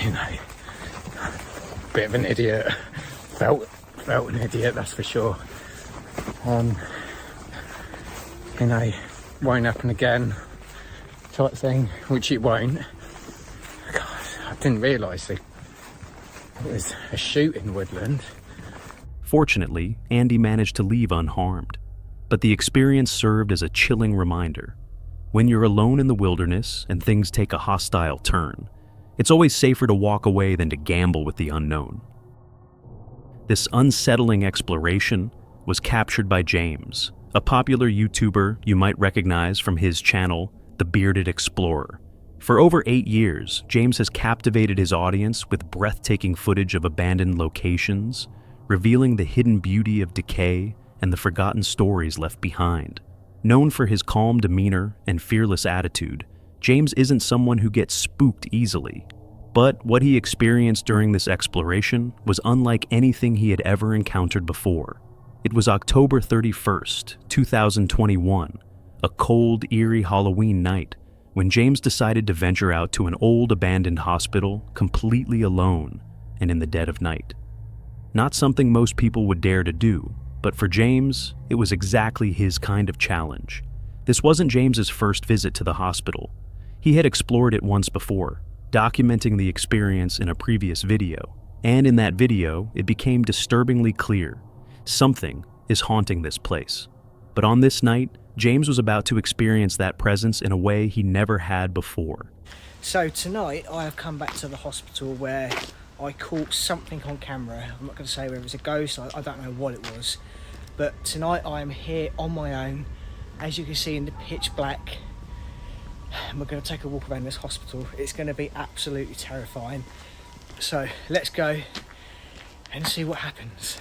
You know, bit of an idiot. Felt an idiot, that's for sure. You know, won't happen again type thing, which it won't. God, I didn't realise it was a shoot in woodland. Fortunately, Andy managed to leave unharmed, but the experience served as a chilling reminder. When you're alone in the wilderness and things take a hostile turn, it's always safer to walk away than to gamble with the unknown. This unsettling exploration was captured by James, a popular YouTuber you might recognize from his channel, The Bearded Explorer. For over 8 years, James has captivated his audience with breathtaking footage of abandoned locations, revealing the hidden beauty of decay and the forgotten stories left behind. Known for his calm demeanor and fearless attitude, James isn't someone who gets spooked easily. But what he experienced during this exploration was unlike anything he had ever encountered before. It was October 31st, 2021, a cold, eerie Halloween night, when James decided to venture out to an old abandoned hospital completely alone and in the dead of night. Not something most people would dare to do, but for James, it was exactly his kind of challenge. This wasn't James's first visit to the hospital. He had explored it once before, documenting the experience in a previous video. And in that video, it became disturbingly clear. Something is haunting this place. But on this night, James was about to experience that presence in a way he never had before. So tonight I have come back to the hospital where I caught something on camera. I'm not going to say whether it was a ghost, I don't know what it was. But tonight I am here on my own, as you can see, in the pitch black. And we're going to take a walk around this hospital. It's going to be absolutely terrifying. So let's go and see what happens.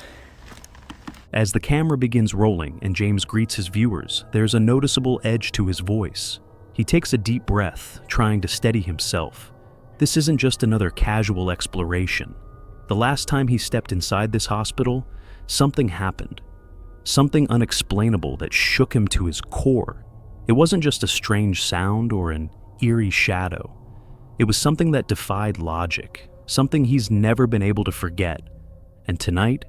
As the camera begins rolling and James greets his viewers, there's a noticeable edge to his voice. He takes a deep breath, trying to steady himself. This isn't just another casual exploration. The last time he stepped inside this hospital, something happened. Something unexplainable that shook him to his core. It wasn't just a strange sound or an eerie shadow. It was something that defied logic, something he's never been able to forget. And tonight,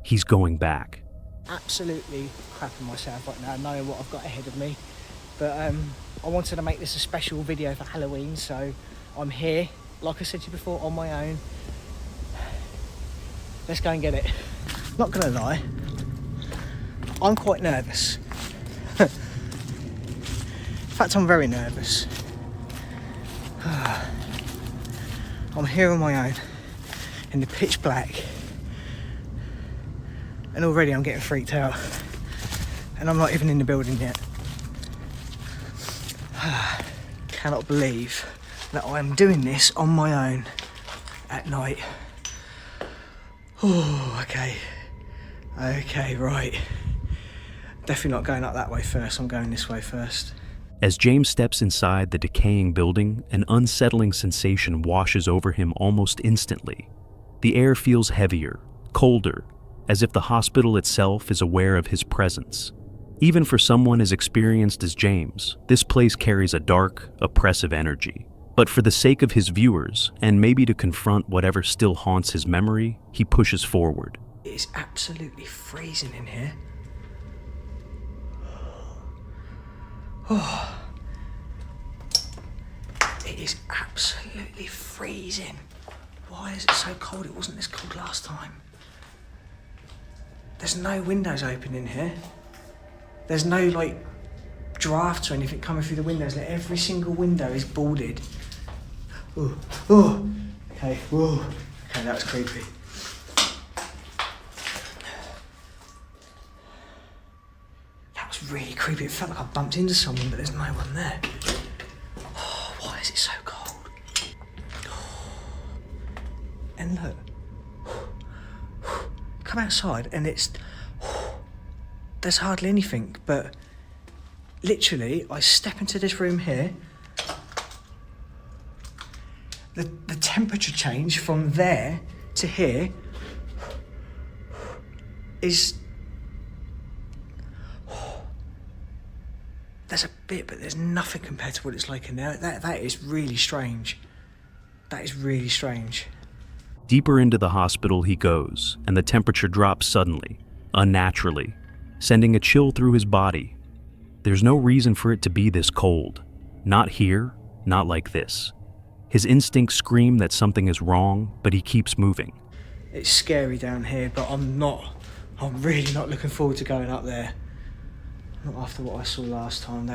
he's going back. Absolutely crapping myself right now, knowing what I've got ahead of me. But I wanted to make this a special video for Halloween, so I'm here, like I said to you before, on my own. Let's go and get it. Not gonna lie, I'm quite nervous. In fact, I'm very nervous. I'm here on my own, in the pitch black. And already I'm getting freaked out. And I'm not even in the building yet. Cannot believe that I'm doing this on my own at night. Oh, okay. Okay, right. Definitely not going up that way first, I'm going this way first. As James steps inside the decaying building, an unsettling sensation washes over him almost instantly. The air feels heavier, colder, as if the hospital itself is aware of his presence. Even for someone as experienced as James, this place carries a dark, oppressive energy. But for the sake of his viewers, and maybe to confront whatever still haunts his memory, he pushes forward. It is absolutely freezing in here. Oh. It is absolutely freezing. Why is it so cold? It wasn't this cold last time. There's no windows open in here. There's no like drafts or anything coming through the windows. Like, every single window is boarded. Oh, oh. Okay, whoa. Okay, that was creepy. That was really creepy. It felt like I bumped into someone, but there's no one there. Oh, why is it so cold? Oh. And look. Come outside and there's hardly anything, but literally I step into this room here, the temperature change from there to here is, there's a bit, but there's nothing compared to what it's like in there. That is really strange. That is really strange. Deeper into the hospital he goes, and the temperature drops suddenly, unnaturally, sending a chill through his body. There's no reason for it to be this cold. Not here, not like this. His instincts scream that something is wrong, but he keeps moving. It's scary down here, but I'm really not looking forward to going up there. Not after what I saw last time,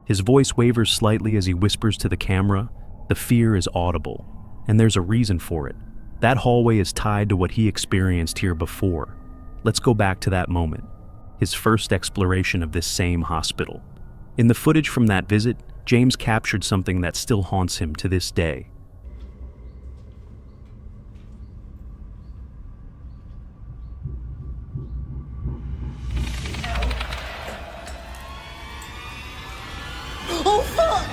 His voice wavers slightly as he whispers to the camera. The fear is audible. And there's a reason for it. That hallway is tied to what he experienced here before. Let's go back to that moment, his first exploration of this same hospital. In the footage from that visit, James captured something that still haunts him to this day. Oh, fuck!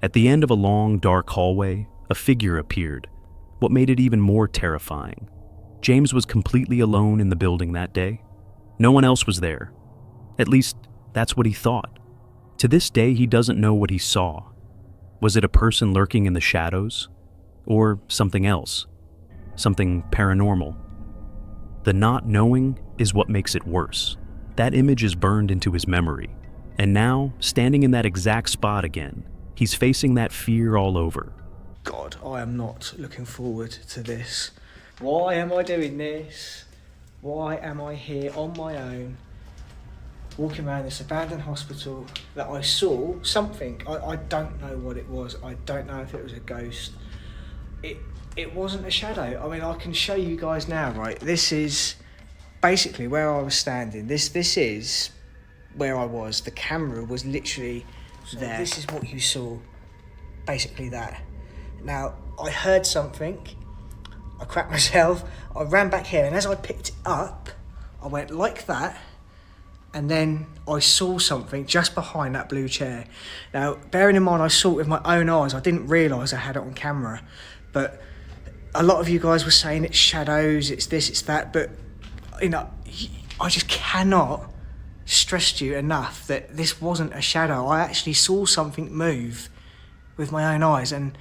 At the end of a long, dark hallway, a figure appeared, what made it even more terrifying. James was completely alone in the building that day. No one else was there. At least, that's what he thought. To this day, he doesn't know what he saw. Was it a person lurking in the shadows? Or something else? Something paranormal? The not knowing is what makes it worse. That image is burned into his memory. And now, standing in that exact spot again, he's facing that fear all over. God, I am not looking forward to this. Why am I doing this? Why am I here on my own, walking around this abandoned hospital that I saw something? I don't know what it was. I don't know if it was a ghost. It wasn't a shadow. I mean, I can show you guys now, right? This is basically where I was standing. This is where I was. The camera was literally there. This is what you saw. Basically that. Now, I heard something. I cracked myself. I ran back here, and as I picked it up, I went like that, and then I saw something just behind that blue chair. Now, bearing in mind I saw it with my own eyes, I didn't realise I had it on camera, but a lot of you guys were saying it's shadows, it's this, it's that, but you know, I just cannot stress to you enough that this wasn't a shadow. I actually saw something move with my own eyes, and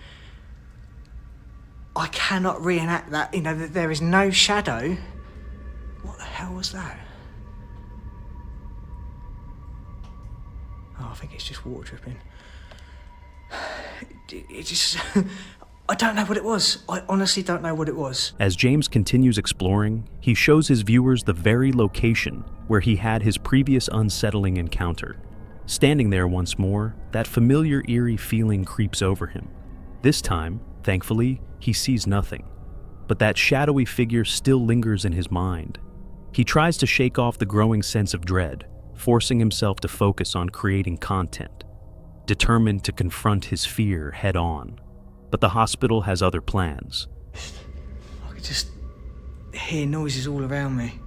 I cannot reenact that. You know, that there is no shadow. What the hell was that? Oh, I think it's just water dripping. It just... I don't know what it was. I honestly don't know what it was. As James continues exploring, he shows his viewers the very location where he had his previous unsettling encounter. Standing there once more, that familiar eerie feeling creeps over him. This time, thankfully, he sees nothing. But that shadowy figure still lingers in his mind. He tries to shake off the growing sense of dread, forcing himself to focus on creating content, determined to confront his fear head on. But the hospital has other plans. I could just hear noises all around me.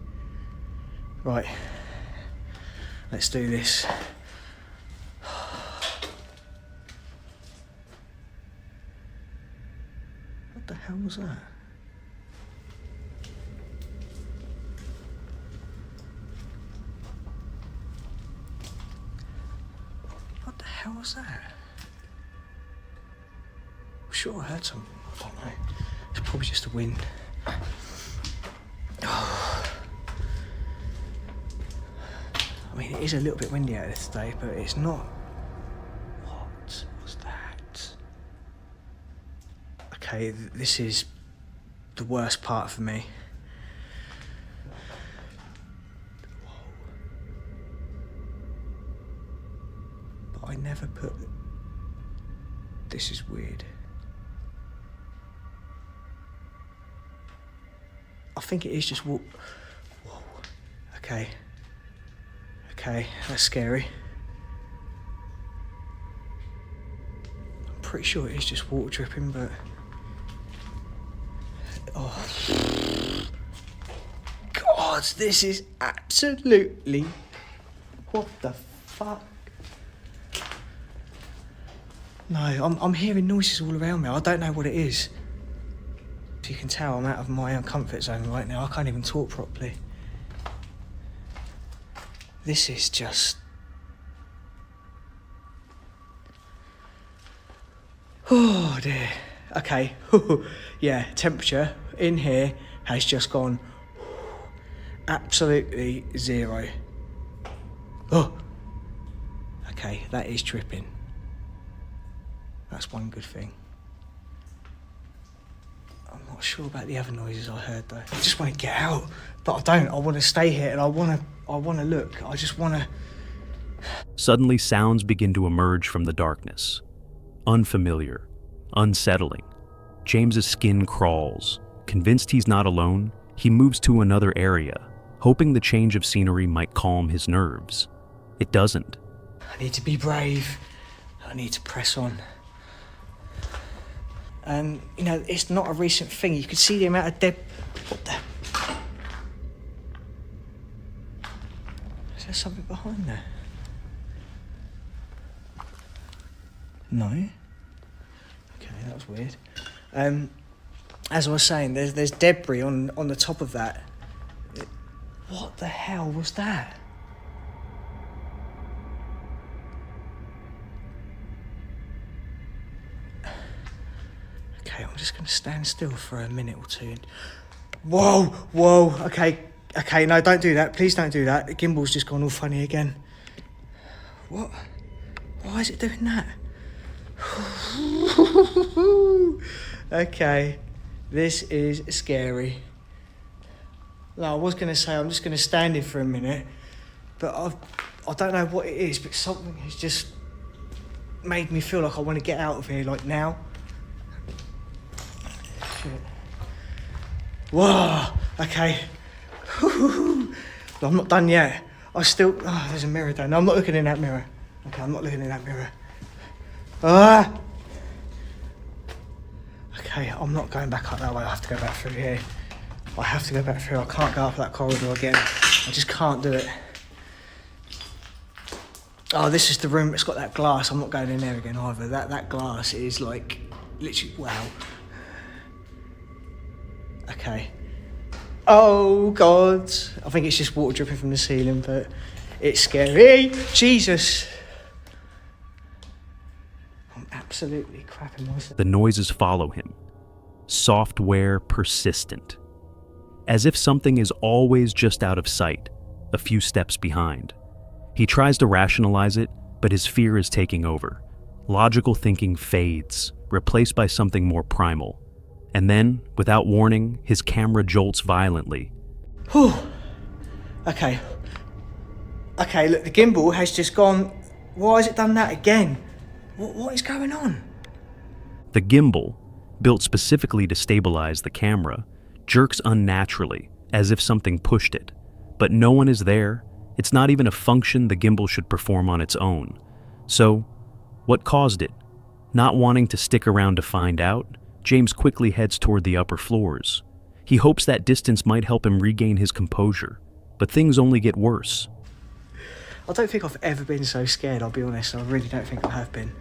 Right, let's do this. What the hell was that? What the hell was that? I'm sure I heard something. I don't know. It's probably just the wind. Oh. I mean, it is a little bit windy out there today, but it's not. What was that? Okay, this is the worst part for me. Whoa. But I never put... This is weird. I think it is just Whoa. Okay. Okay, that's scary. I'm pretty sure it is just water dripping, but... Oh. God, this is absolutely... What the fuck? No, I'm hearing noises all around me. I don't know what it is. As you can tell, I'm out of my own comfort zone right now. I can't even talk properly. This is just... Oh dear. Okay. Yeah, temperature in here has just gone absolutely zero. Oh. Okay, that is tripping. That's one good thing. I'm not sure about the other noises I heard though. I just want to get out, but I don't. I want to stay here and I want to look. I just want to... Suddenly, sounds begin to emerge from the darkness. Unfamiliar, unsettling. James's skin crawls. Convinced he's not alone, he moves to another area, hoping the change of scenery might calm his nerves. It doesn't. I need to be brave. I need to press on. And, you know, it's not a recent thing. You can see the amount of dead... What the... Is there something behind there? No. that was weird. As I was saying, there's debris on the top of that. What the hell was that? Okay, I'm just going to stand still for a minute or two. Whoa, okay, no, don't do that. Please don't do that. The gimbal's just gone all funny again. What? Why is it doing that? Okay, this is scary. No, I was going to say I'm just going to stand here for a minute, but I don't know what it is, but something has just made me feel like I want to get out of here, like now. Shit. Whoa, okay. No, I'm not done yet. There's a mirror there. No, I'm not looking in that mirror. Okay, I'm not looking in that mirror. Okay, I'm not going back up that way. I have to go back through here. I have to go back through. I can't go up that corridor again. I just can't do it. Oh, this is the room. It's got that glass. I'm not going in there again either. That glass is like, literally, wow. Okay. Oh, God. I think it's just water dripping from the ceiling, but it's scary. Jesus. I'm absolutely crapping myself. The noises follow him. Software persistent. As if something is always just out of sight, a few steps behind. He tries to rationalize it, but his fear is taking over. Logical thinking fades, replaced by something more primal. And then, without warning, his camera jolts violently. Whew. Okay. Okay, look, the gimbal has just gone... Why has it done that again? What is going on? The gimbal, built specifically to stabilize the camera, jerks unnaturally, as if something pushed it. But no one is there. It's not even a function the gimbal should perform on its own. So, what caused it? Not wanting to stick around to find out, James quickly heads toward the upper floors. He hopes that distance might help him regain his composure, but things only get worse. I don't think I've ever been so scared, I'll be honest. I really don't think I have been.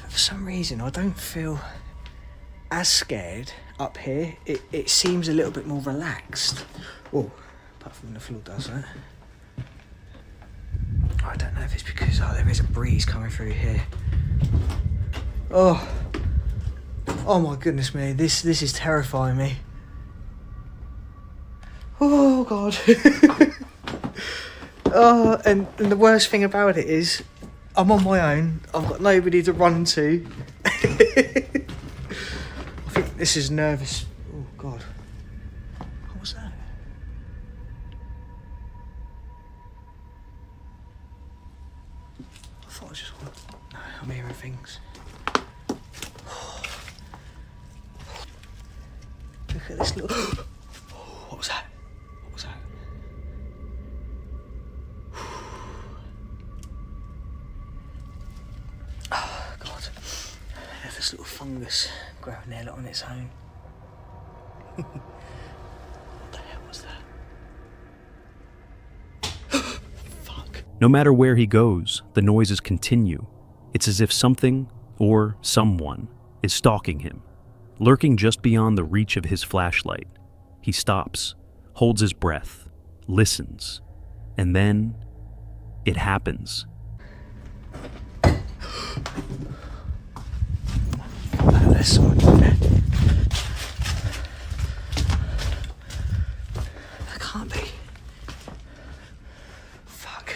For some reason, I don't feel as scared up here. It seems a little bit more relaxed. Oh, apart from the floor does that. I don't know if it's because there is a breeze coming through here. Oh my goodness me, this is terrifying me. Oh God. And the worst thing about it is I'm on my own. I've got nobody to run to. I think this is nervous. Oh God. What was that? I thought I just want... No, I'm hearing things. Look at this little... What was that? What was that? Oh, God. There's this little fungus growing there on its own. What the hell was that? Fuck. No matter where he goes, the noises continue. It's as if something, or someone, is stalking him. Lurking just beyond the reach of his flashlight. He stops, holds his breath, listens, and then it happens. There's someone in there. That can't be. Fuck.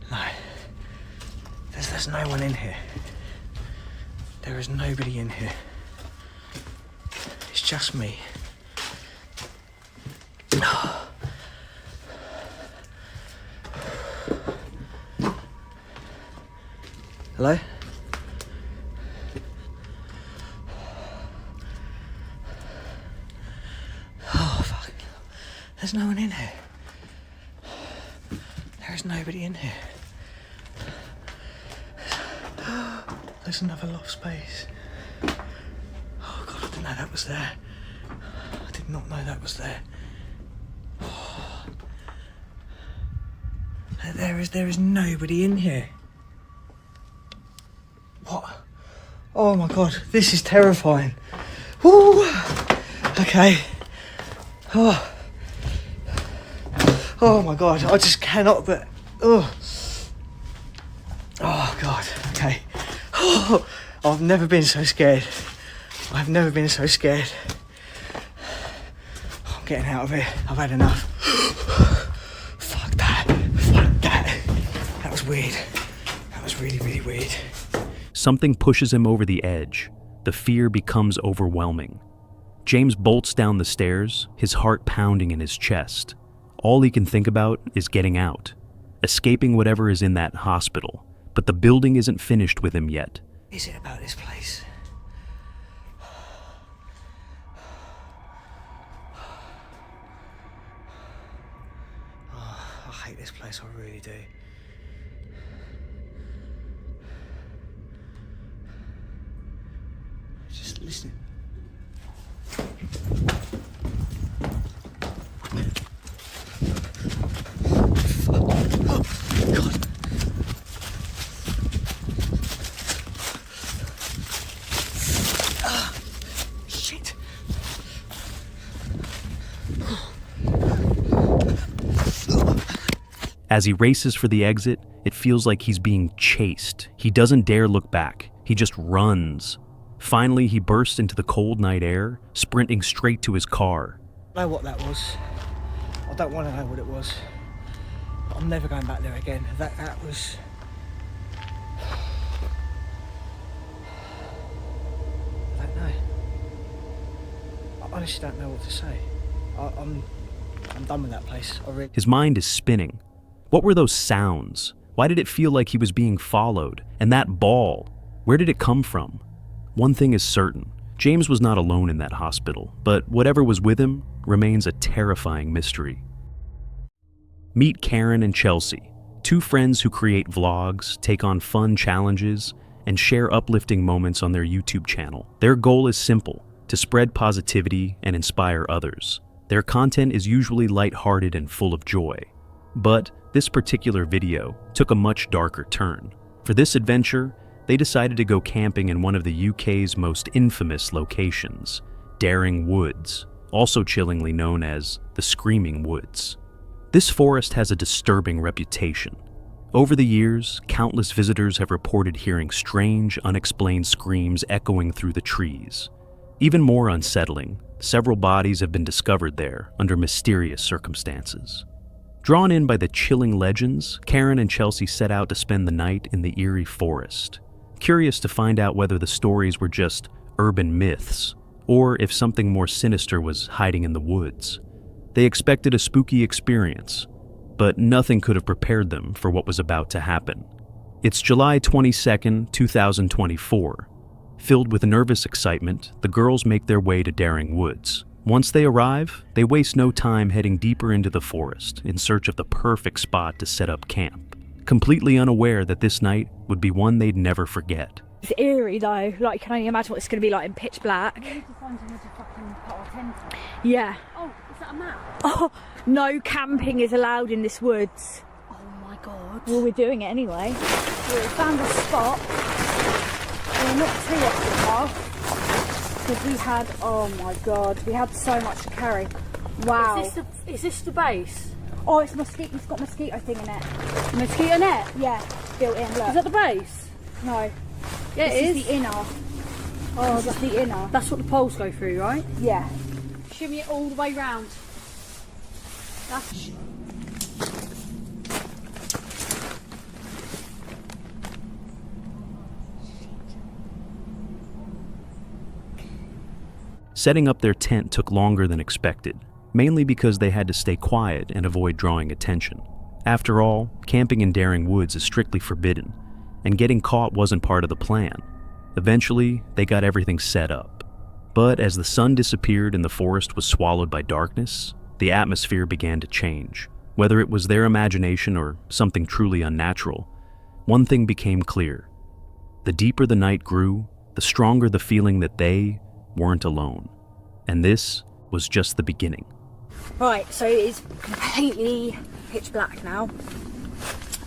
No. There's no one in here. There is nobody in here. It's just me. Hello? Oh, fuck. There's no one in here. There is nobody in here. There's another loft space. Oh God, I didn't know that was there. I did not know that was there. There is nobody in here. What? Oh my god, this is terrifying. Woo! Okay. Oh my god, I just cannot but... Oh god, okay. I've never been so scared. I've never been so scared. I'm getting out of here. I've had enough. Fuck that. That was weird. That was really, really weird. Something pushes him over the edge. The fear becomes overwhelming. James bolts down the stairs, his heart pounding in his chest. All he can think about is getting out, escaping whatever is in that hospital. But the building isn't finished with him yet. Is it about this place? Oh, I hate this place, I really do. Just listen. Oh, God. Shit. As he races for the exit, it feels like he's being chased. He doesn't dare look back. He just runs. Finally, he bursts into the cold night air, sprinting straight to his car. I don't know what that was. I don't want to know what it was. I'm never going back there again. That was... I don't know. I honestly don't know what to say. I'm done with that place. His mind is spinning. What were those sounds? Why did it feel like he was being followed? And that ball, where did it come from? One thing is certain, James was not alone in that hospital, but whatever was with him remains a terrifying mystery. Meet Karen and Chelsea, two friends who create vlogs, take on fun challenges, and share uplifting moments on their YouTube channel. Their goal is simple, to spread positivity and inspire others. Their content is usually lighthearted and full of joy. But this particular video took a much darker turn. For this adventure, they decided to go camping in one of the UK's most infamous locations, Daring Woods, also chillingly known as the Screaming Woods. This forest has a disturbing reputation. Over the years, countless visitors have reported hearing strange, unexplained screams echoing through the trees. Even more unsettling, several bodies have been discovered there under mysterious circumstances. Drawn in by the chilling legends, Karen and Chelsea set out to spend the night in the eerie forest, curious to find out whether the stories were just urban myths, or if something more sinister was hiding in the woods. They expected a spooky experience, but nothing could have prepared them for what was about to happen. It's July 22nd, 2024. Filled with nervous excitement, the girls make their way to Daring Woods. Once they arrive, they waste no time heading deeper into the forest in search of the perfect spot to set up camp, completely unaware that this night would be one they'd never forget. It's eerie though, like can I imagine what it's going to be like in pitch black? We need to find somewhere to fucking put our tent on. Yeah. Oh, is that a map? Oh, no camping is allowed in this woods. Oh my god. Well, we're doing it anyway. We found a spot. We're not too off the path. Because we had, oh my god, we had so much to carry. Wow. Is this the base? Oh, it's mosquito. It's got mosquito thing in it. Mosquito net? Yeah, built in. Look. Is that the base? No. Yeah, this it is the inner. Oh, that's the inner. That's what the poles go through, right? Yeah. Shimmy it all the way round. That's... Setting up their tent took longer than expected, mainly because they had to stay quiet and avoid drawing attention. After all, camping in Daring Woods is strictly forbidden, and getting caught wasn't part of the plan. Eventually, they got everything set up. But as the sun disappeared and the forest was swallowed by darkness, the atmosphere began to change. Whether it was their imagination or something truly unnatural, one thing became clear. The deeper the night grew, the stronger the feeling that they weren't alone. And this was just the beginning. Right, so it is completely pitch black now.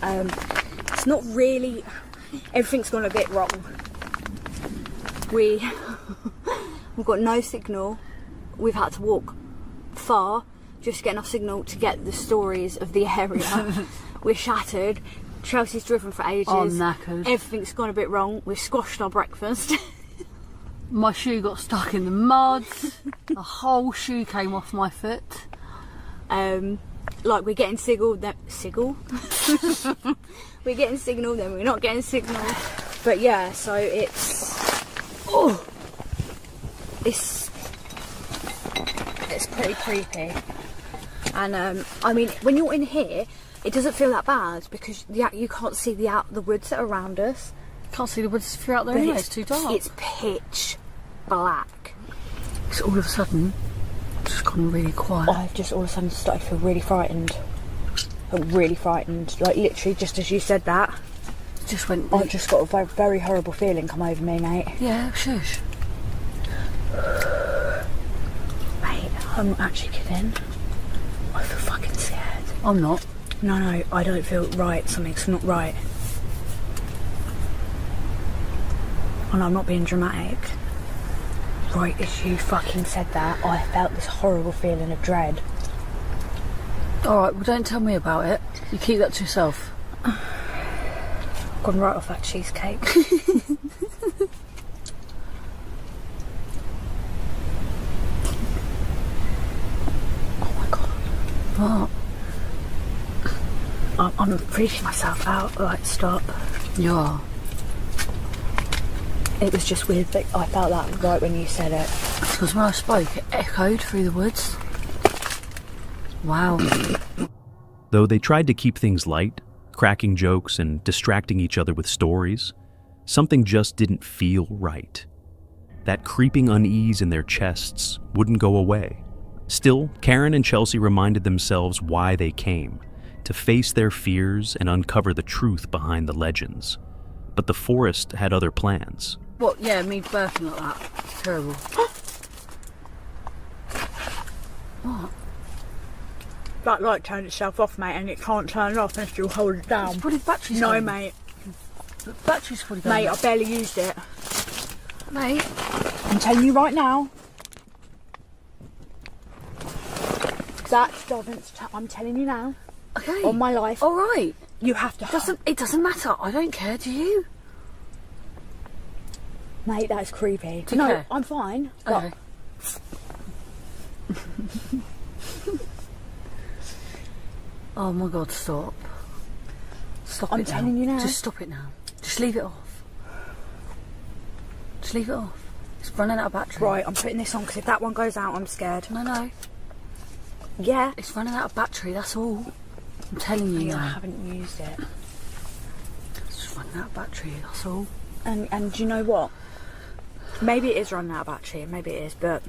It's not really, everything's gone a bit wrong. We've got no signal. We've had to walk far just to get enough signal to get the stories of the area. We're shattered. Chelsea's driven for ages. I'm knackered. Everything's gone a bit wrong. We've squashed our breakfast. My shoe got stuck in the mud. The whole shoe came off my foot. Like we're getting signal, then we're getting signal, then we're not getting signal. But yeah, so it's pretty creepy. And I mean, when you're in here, it doesn't feel that bad because you can't see the woods that are around us. Can't see the woods if you're out there anyway, it's too dark. It's pitch black. So all of a sudden, it's just gone really quiet. I've just all of a sudden started to feel really frightened. Really frightened. Like literally just as you said that. It just went... I just got a very, very horrible feeling come over me, mate. Yeah, shush. Mate, I'm not actually kidding. I feel fucking scared. I'm not. No, I don't feel right. Something's not right. And I'm not being dramatic. Right as you fucking said that, I felt this horrible feeling of dread. Alright, well don't tell me about it. You keep that to yourself. Gone right off that cheesecake. Oh my god. What? I'm freaking myself out. Like, stop. You are. It was just weird that I felt that right when you said it. Because when I spoke, it echoed through the woods. Wow. Though they tried to keep things light, cracking jokes and distracting each other with stories, something just didn't feel right. That creeping unease in their chests wouldn't go away. Still, Karen and Chelsea reminded themselves why they came, to face their fears and uncover the truth behind the legends. But the forest had other plans. What? Yeah, me burping like that. It's terrible. What? That light turned itself off, mate, and it can't turn it off unless you hold it down. It's probably the battery's No, going. mate. The battery's probably going. Mate, I barely used it. Mate. I'm telling you right now. That doesn't... I'm telling you now. Okay. On my life. Alright. You have to... It doesn't matter. I don't care, do you? Mate, that's creepy. Do you no, care? I'm fine. Okay. Oh my god, stop. Stop I'm it now. telling you now. Just stop it now. Just leave it off. Just leave it off. It's running out of battery. Right, I'm putting this on because if that one goes out, I'm scared. No. Yeah. It's running out of battery, that's all. I'm telling you now. I haven't used it. It's just running out of battery, that's all. And do you know what? Maybe it is running out of battery, maybe it is, but...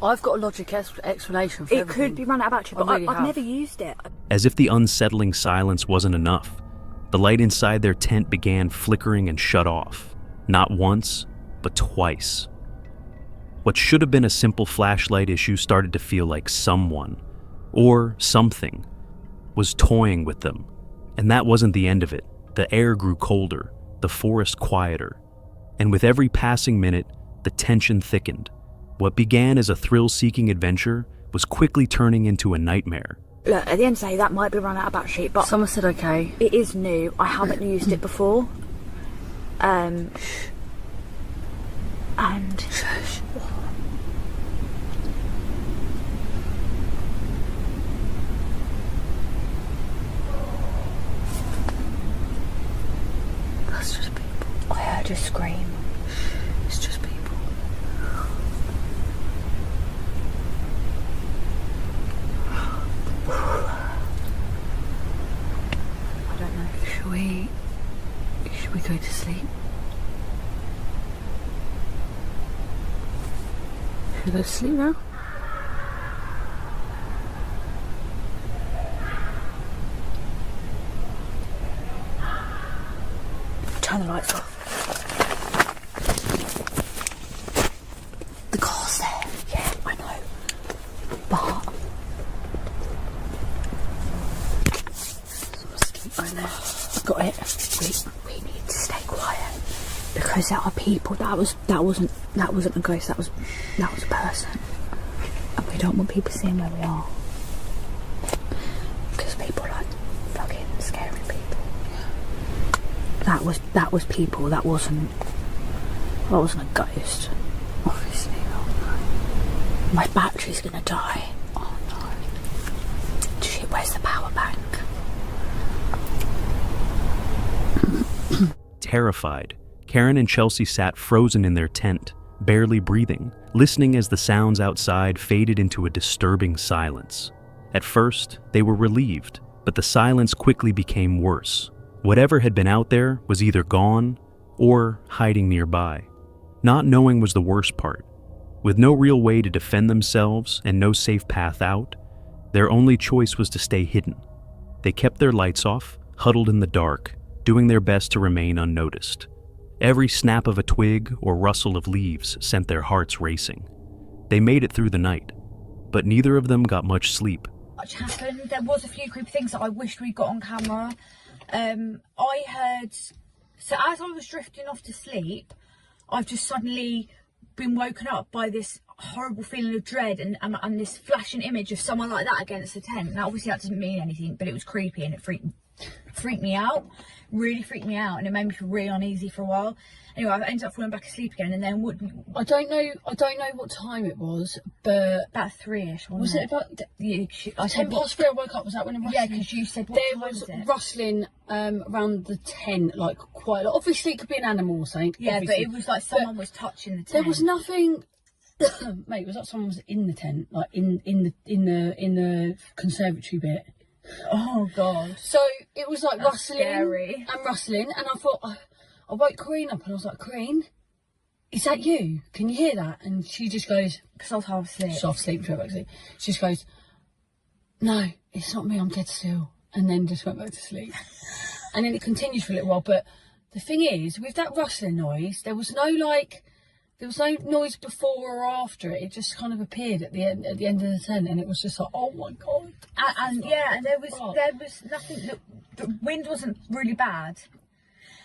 I've got a logic explanation for it everything. Could be running out of battery, but I've never used it. As if the unsettling silence wasn't enough, the light inside their tent began flickering and shut off. Not once, but twice. What should have been a simple flashlight issue started to feel like someone, or something, was toying with them. And that wasn't the end of it. The air grew colder, the forest quieter, and with every passing minute, the tension thickened. What began as a thrill-seeking adventure was quickly turning into a nightmare. Look, at the end of the day, that might be run out of battery, but... Someone said okay. It is new. I haven't used it before. And... Shush. That's just people. I heard a scream. It's just people. I don't know. Should we go to sleep? Should we go to sleep now? Turn the lights off. The car's there. Yeah, I know. But... I know. I got it. We need to stay quiet because there are people. That wasn't a ghost. That was a person, and we don't want people seeing where we are because people like fucking scaring people. That was people. That wasn't a ghost. Obviously, oh no. My battery's gonna die. Oh no. Shit, where's the power bank? Terrified, Karen and Chelsea sat frozen in their tent, barely breathing, listening as the sounds outside faded into a disturbing silence. At first, they were relieved, but the silence quickly became worse. Whatever had been out there was either gone or hiding nearby. Not knowing was the worst part. With no real way to defend themselves and no safe path out, their only choice was to stay hidden. They kept their lights off, huddled in the dark, doing their best to remain unnoticed. Every snap of a twig or rustle of leaves sent their hearts racing. They made it through the night, but neither of them got much sleep. Much happened. There was a few creepy things that I wished we got on camera. I heard, so as I was drifting off to sleep, I've just suddenly been woken up by this horrible feeling of dread and this flashing image of someone like that against the tent. Now obviously that doesn't mean anything, but it was creepy and it freaked me out, really freaked me out, and it made me feel really uneasy for a while. Anyway, I ended up falling back asleep again, and then I don't know what time it was, but about 3ish. Was it about 10 past 3? I woke up. Was that when it was? Yeah, because you said there was rustling around the tent, like quite a lot. Obviously, it could be an animal or something. Yeah, obviously. but it was like someone was touching the tent. There was nothing. Mate, it was like someone was in the tent, like in the conservatory bit. Oh god! So it was like That's rustling scary. and rustling, and I thought I woke Corrine up, and I was like, Corrine, is that you? Can you hear that? And she just goes, because I was half asleep. She's half asleep, actually. She just goes, no, it's not me. I'm dead still, and then just went back to sleep. And then it continued for a little while. But the thing is, with that rustling noise, there was no noise before or after it. It just kind of appeared at the end of the tent, and it was just like, oh my god. And there was nothing. The wind wasn't really bad.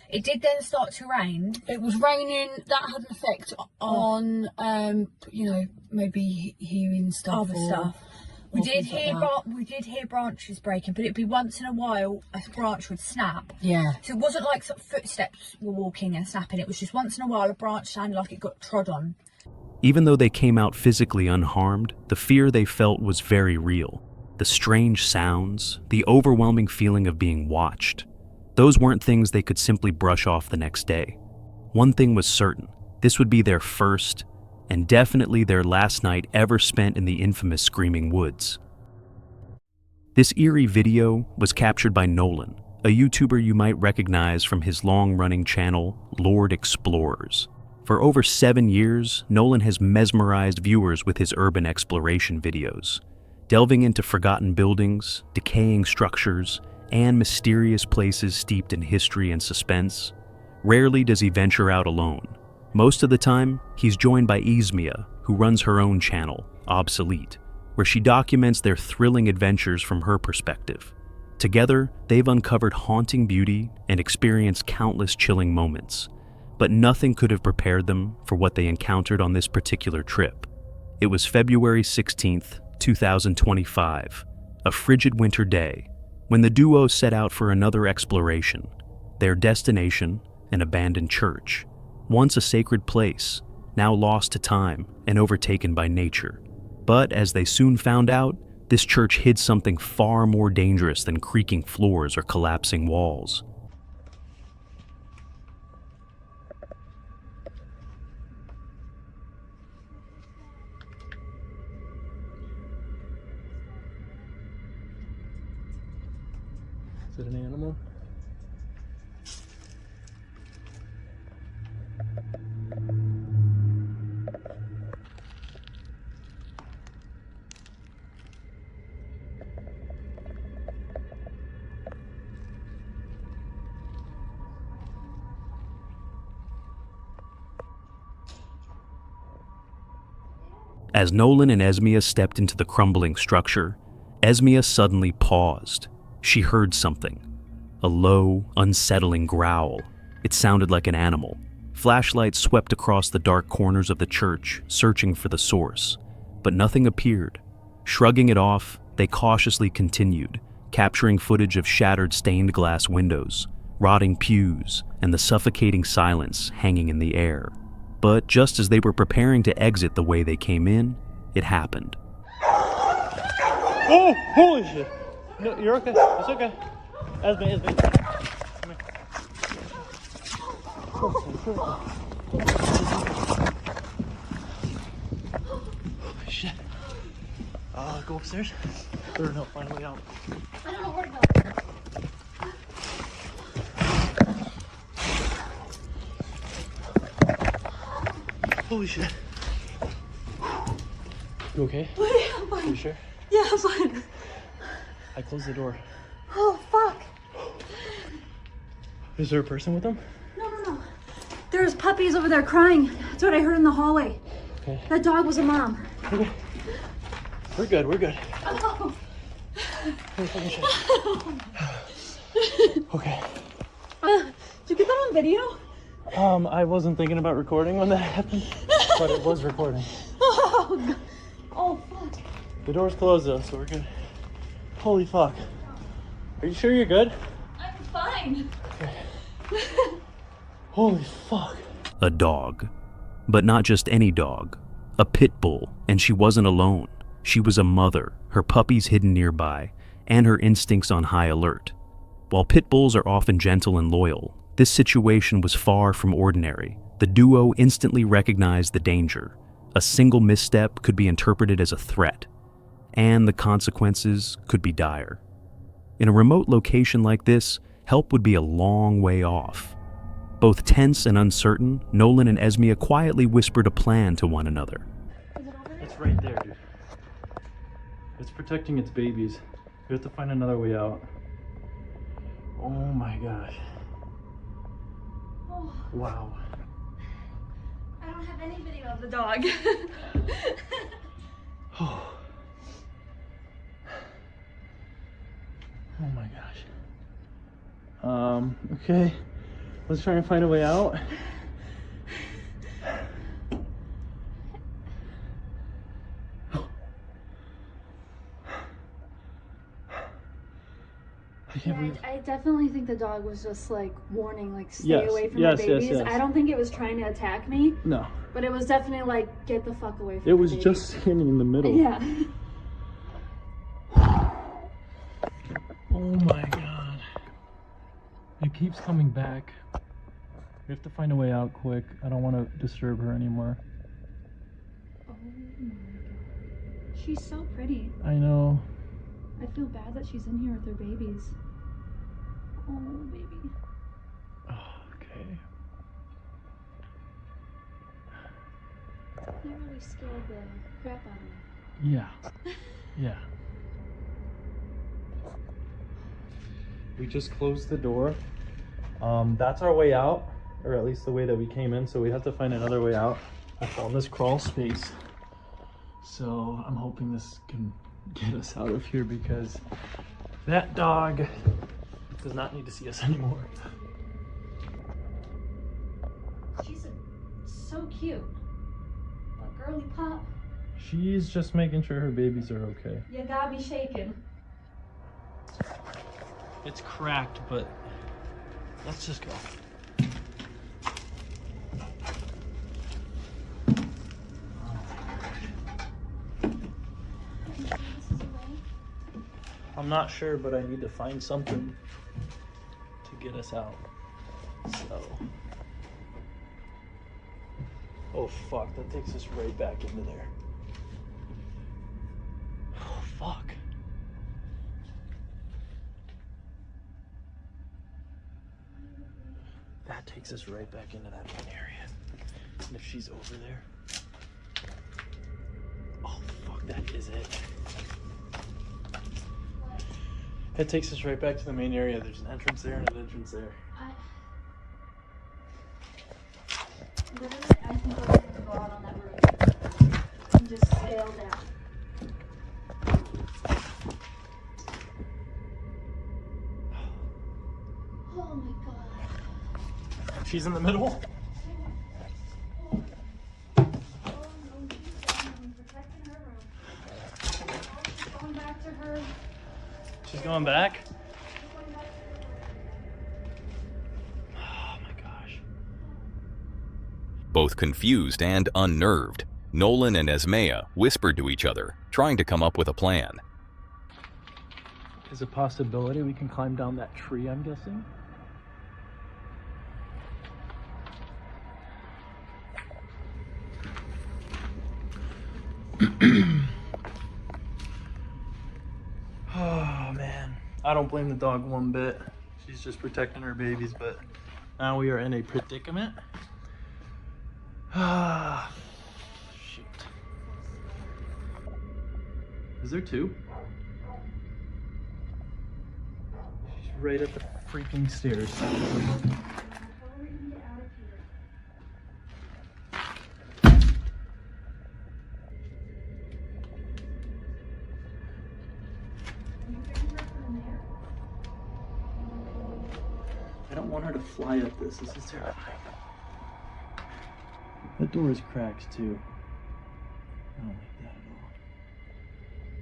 It did then start to rain. It was raining. That had an effect on, maybe hearing stuff. Other stuff. We did hear branches breaking, but it'd be once in a while a branch would snap. Yeah. So it wasn't like sort of footsteps were walking and snapping. It was just once in a while a branch sounded like it got trod on. Even though they came out physically unharmed, the fear they felt was very real. The strange sounds, the overwhelming feeling of being watched. Those weren't things they could simply brush off the next day. One thing was certain, this would be their first, and definitely their last night ever spent in the infamous Screaming Woods. This eerie video was captured by Nolan, a YouTuber you might recognize from his long-running channel, Lord Explorers. For over 7 years, Nolan has mesmerized viewers with his urban exploration videos, delving into forgotten buildings, decaying structures, and mysterious places steeped in history and suspense. Rarely does he venture out alone. Most of the time, he's joined by Ismia, who runs her own channel, Obsolete, where she documents their thrilling adventures from her perspective. Together, they've uncovered haunting beauty and experienced countless chilling moments, but nothing could have prepared them for what they encountered on this particular trip. It was February 16th, 2025, a frigid winter day, when the duo set out for another exploration. Their destination, an abandoned church, once a sacred place, now lost to time and overtaken by nature. But as they soon found out, this church hid something far more dangerous than creaking floors or collapsing walls. Is it an animal? As Nolan and Esmia stepped into the crumbling structure, Esmia suddenly paused. She heard something. A low, unsettling growl. It sounded like an animal. Flashlights swept across the dark corners of the church, searching for the source, but nothing appeared. Shrugging it off, they cautiously continued, capturing footage of shattered stained glass windows, rotting pews, and the suffocating silence hanging in the air. But just as they were preparing to exit the way they came in, it happened. Oh, holy shit. No, you're okay. It's okay. Esme. Come here. Holy shit. Go upstairs? Or no, find a way out. I don't know where to go. Holy shit. You okay? Oh, yeah, I'm fine. You sure? Yeah, I'm fine. I closed the door. Oh, fuck. Is there a person with them? No. There's puppies over there crying. That's what I heard in the hallway. Okay. That dog was a mom. Okay. We're good. Oh. Holy fucking shit. Okay. Did you get that on video? I wasn't thinking about recording when that happened, but it was recording. Oh, God. Oh, fuck. The door's closed though, so we're good. Holy fuck. Are you sure you're good? I'm fine. Okay. Holy fuck. A dog. But not just any dog. A pit bull, and she wasn't alone. She was a mother, her puppies hidden nearby, and her instincts on high alert. While pit bulls are often gentle and loyal, this situation was far from ordinary. The duo instantly recognized the danger. A single misstep could be interpreted as a threat, and the consequences could be dire. In a remote location like this, help would be a long way off. Both tense and uncertain, Nolan and Esmea quietly whispered a plan to one another. It's right there, dude. It's protecting its babies. We have to find another way out. Oh my gosh. Oh. Wow. I don't have any video of the dog. Oh. Oh my gosh. Okay. Let's try and find a way out. I definitely think the dog was just like warning, like stay Yes, away from yes, my babies. yes, yes. I don't think it was trying to attack me. No. But it was definitely like, get the fuck away from It my was babies. just standing in the middle. Yeah. Oh my god. It keeps coming back. We have to find a way out quick. I don't want to disturb her anymore. Oh my god. She's so pretty. I know. I feel bad that she's in here with her babies. Oh, baby. Okay. That really scared the crap out of me. Yeah. Yeah. We just closed the door. That's our way out, or at least the way that we came in, so we have to find another way out. I found this crawl space. So I'm hoping this can get us out of here because that dog does not need to see us anymore. She's so cute. A girly pup. She's just making sure her babies are okay. You got me shaking. It's cracked, but let's just go. I'm not sure, but I need to find something to get us out. So. Oh fuck, that takes us right back into there. Oh fuck. That takes us right back into that one area. And if she's over there. Oh fuck, that is it. It takes us right back to the main area. There's an entrance there and an entrance there. Literally, I think we're gonna go out on that roof and just scale down. Oh my god. She's in the middle. Going back to her. She's going back. Both confused and unnerved, Nolan and Esmea whispered to each other, trying to come up with a plan. Is a possibility we can climb down that tree, I'm guessing? Oh man, I don't blame the dog one bit. She's just protecting her babies, but now we are in a predicament. Ah, shoot. Is there two? She's right at the freaking stairs. I don't want her to fly up this. This is terrifying. The door is cracked too. I don't like that at all.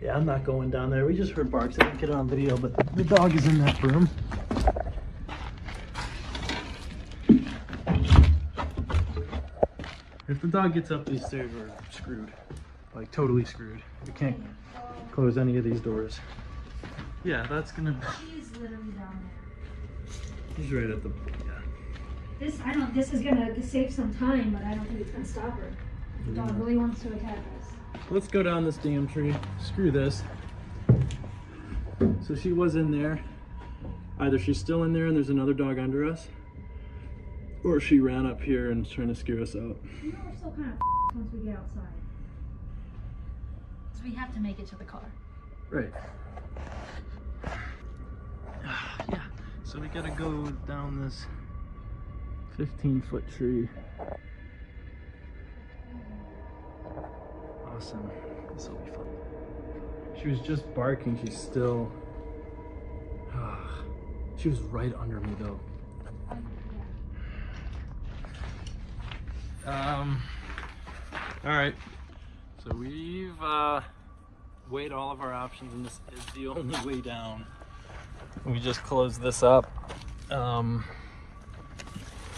Yeah, I'm not going down there. We just heard barks. I didn't get it on video, but the dog is in that room. If the dog gets up these stairs, we're screwed. Like, totally screwed. We can't close any of these doors. Yeah, that's gonna... She's literally down there. He's right at the... This is gonna save some time, but I don't think it's gonna stop her. The dog really wants to attack us. Let's go down this damn tree. Screw this. So she was in there. Either she's still in there and there's another dog under us, or she ran up here and is trying to scare us out. You know we're still kind of once we get outside. So we have to make it to the car. Right. Yeah. So we gotta go down this 15-foot tree. Awesome. This will be fun. She was just barking. She's still... She was right under me though. Alright. So we've weighed all of our options and this is the only way down. We just closed this up.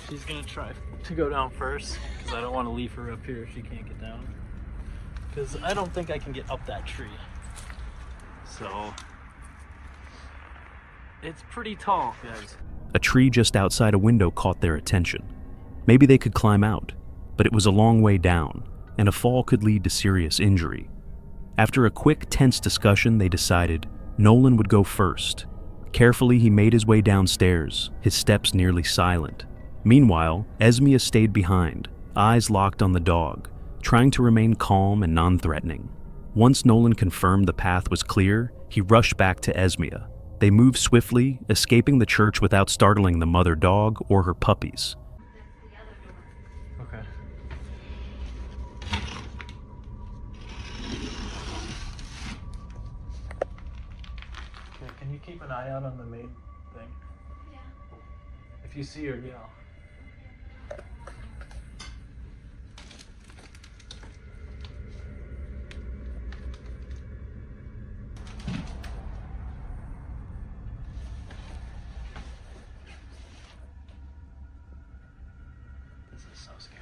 She's gonna try to go down first because I don't want to leave her up here if she can't get down. Because I don't think I can get up that tree. So it's pretty tall, guys. A tree just outside a window caught their attention. Maybe they could climb out, but it was a long way down, and a fall could lead to serious injury. After a quick, tense discussion, they decided Nolan would go first. Carefully, he made his way downstairs, his steps nearly silent. Meanwhile, Esmea stayed behind, eyes locked on the dog, trying to remain calm and non-threatening. Once Nolan confirmed the path was clear, he rushed back to Esmea. They moved swiftly, escaping the church without startling the mother dog or her puppies. Okay. Okay, can you keep an eye out on the main thing? Yeah. If you see her, yell. This is so scary.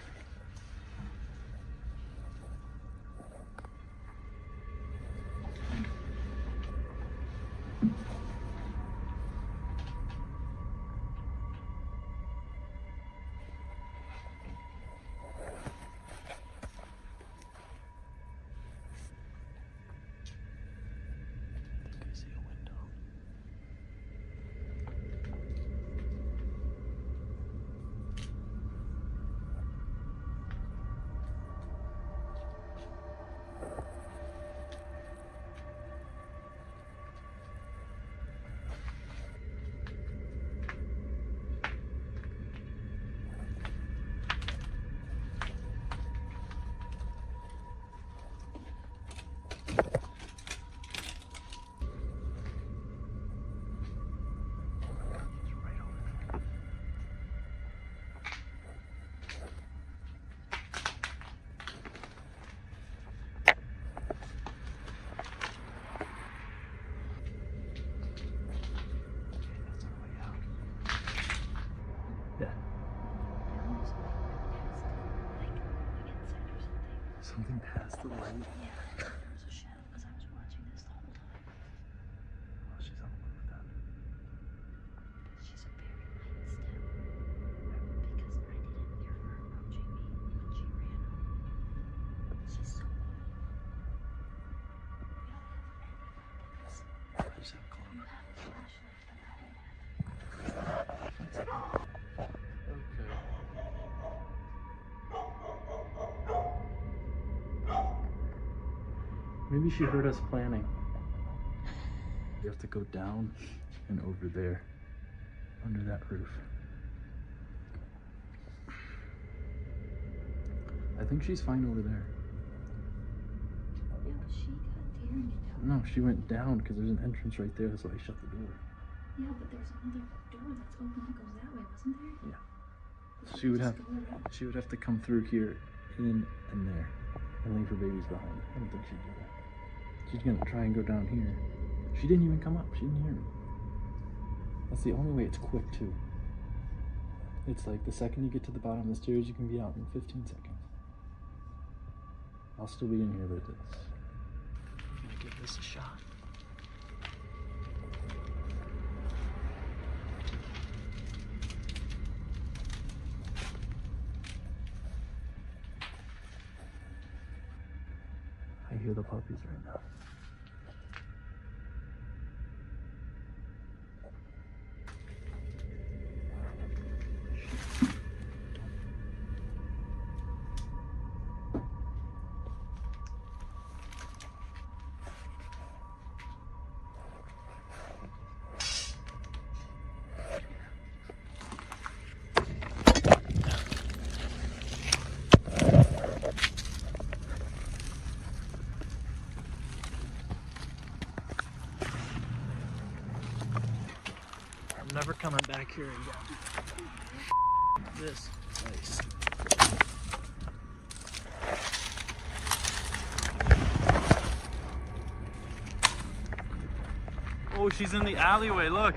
Something passed the light. Yeah, there was a shadow because I was watching this the whole time. Oh, she's on the move then. She's very light still. Because I didn't hear her approaching me when she ran up. She's so low. We don't have any weapons. Just have a You have a flashlight, but I don't have it. Maybe she heard us planning. We have to go down and over there, under that roof. I think she's fine over there. Yeah, but she got tearing it down. No, she went down because there's an entrance right there, so I shut the door. Yeah, but there's another door that's open that goes that way, wasn't there? Yeah. She would have to come through here, in and there, and leave her babies behind. I don't think she'd do that. She's gonna try and go down here. She didn't even come up. She didn't hear me. That's the only way it's quick too. It's like the second you get to the bottom of the stairs, you can be out in 15 seconds. I'll still be in here, but I'm gonna give this a shot. I hear the puppies right now. I'm never coming back here again. This place. Oh, she's in the alleyway, look.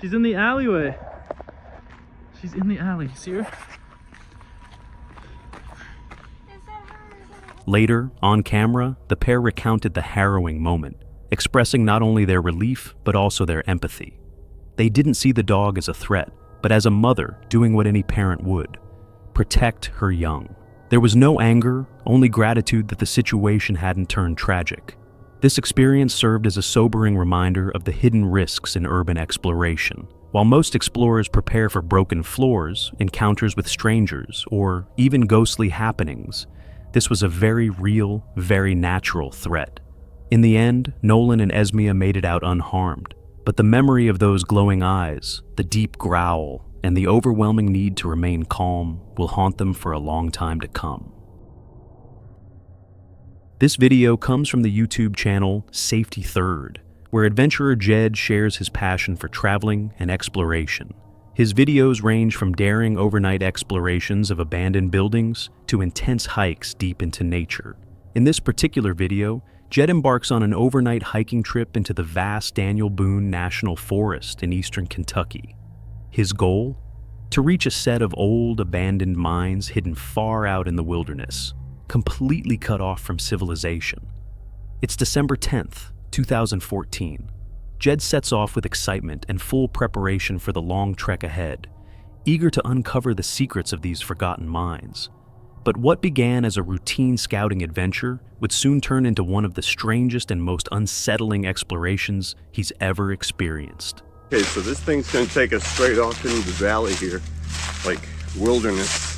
She's in the alleyway. She's in the alley, see her? Later, on camera, the pair recounted the harrowing moment, expressing not only their relief, but also their empathy. They didn't see the dog as a threat, but as a mother doing what any parent would: protect her young. There was no anger, only gratitude that the situation hadn't turned tragic. This experience served as a sobering reminder of the hidden risks in urban exploration. While most explorers prepare for broken floors, encounters with strangers, or even ghostly happenings, this was a very real, very natural threat. In the end, Nolan and Esmea made it out unharmed, but the memory of those glowing eyes, the deep growl, and the overwhelming need to remain calm will haunt them for a long time to come. This video comes from the YouTube channel Safety Third, where adventurer Jed shares his passion for traveling and exploration. His videos range from daring overnight explorations of abandoned buildings to intense hikes deep into nature. In this particular video, Jed embarks on an overnight hiking trip into the vast Daniel Boone National Forest in eastern Kentucky. His goal? To reach a set of old, abandoned mines hidden far out in the wilderness, completely cut off from civilization. It's December 10th, 2014. Jed sets off with excitement and full preparation for the long trek ahead, eager to uncover the secrets of these forgotten mines. But what began as a routine scouting adventure would soon turn into one of the strangest and most unsettling explorations he's ever experienced. Okay, so this thing's gonna take us straight off into the valley here, like wilderness.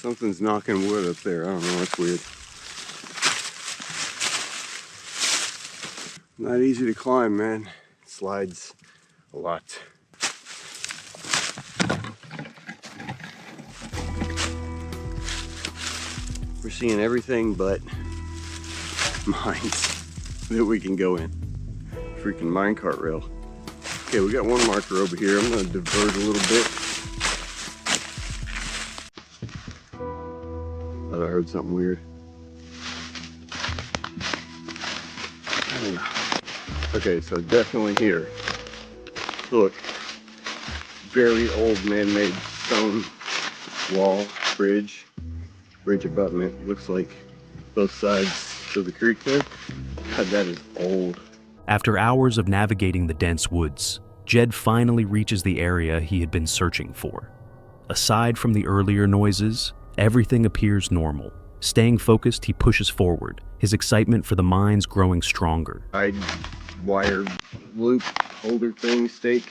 Something's knocking wood up there. I don't know, it's weird. Not easy to climb, man. It slides a lot. seeing everything but mines that we can go in. Freaking minecart rail. Okay, we got one marker over here. I'm gonna divert a little bit. Thought I heard something weird. Okay, so definitely here. Look, very old man-made stone wall, bridge abutment. Looks like both sides of the creek there. God, that is old. After hours of navigating the dense woods, Jed finally reaches the area he had been searching for. Aside from the earlier noises, everything appears normal. Staying focused, he pushes forward, his excitement for the mines growing stronger. Wire loop holder thing, stake,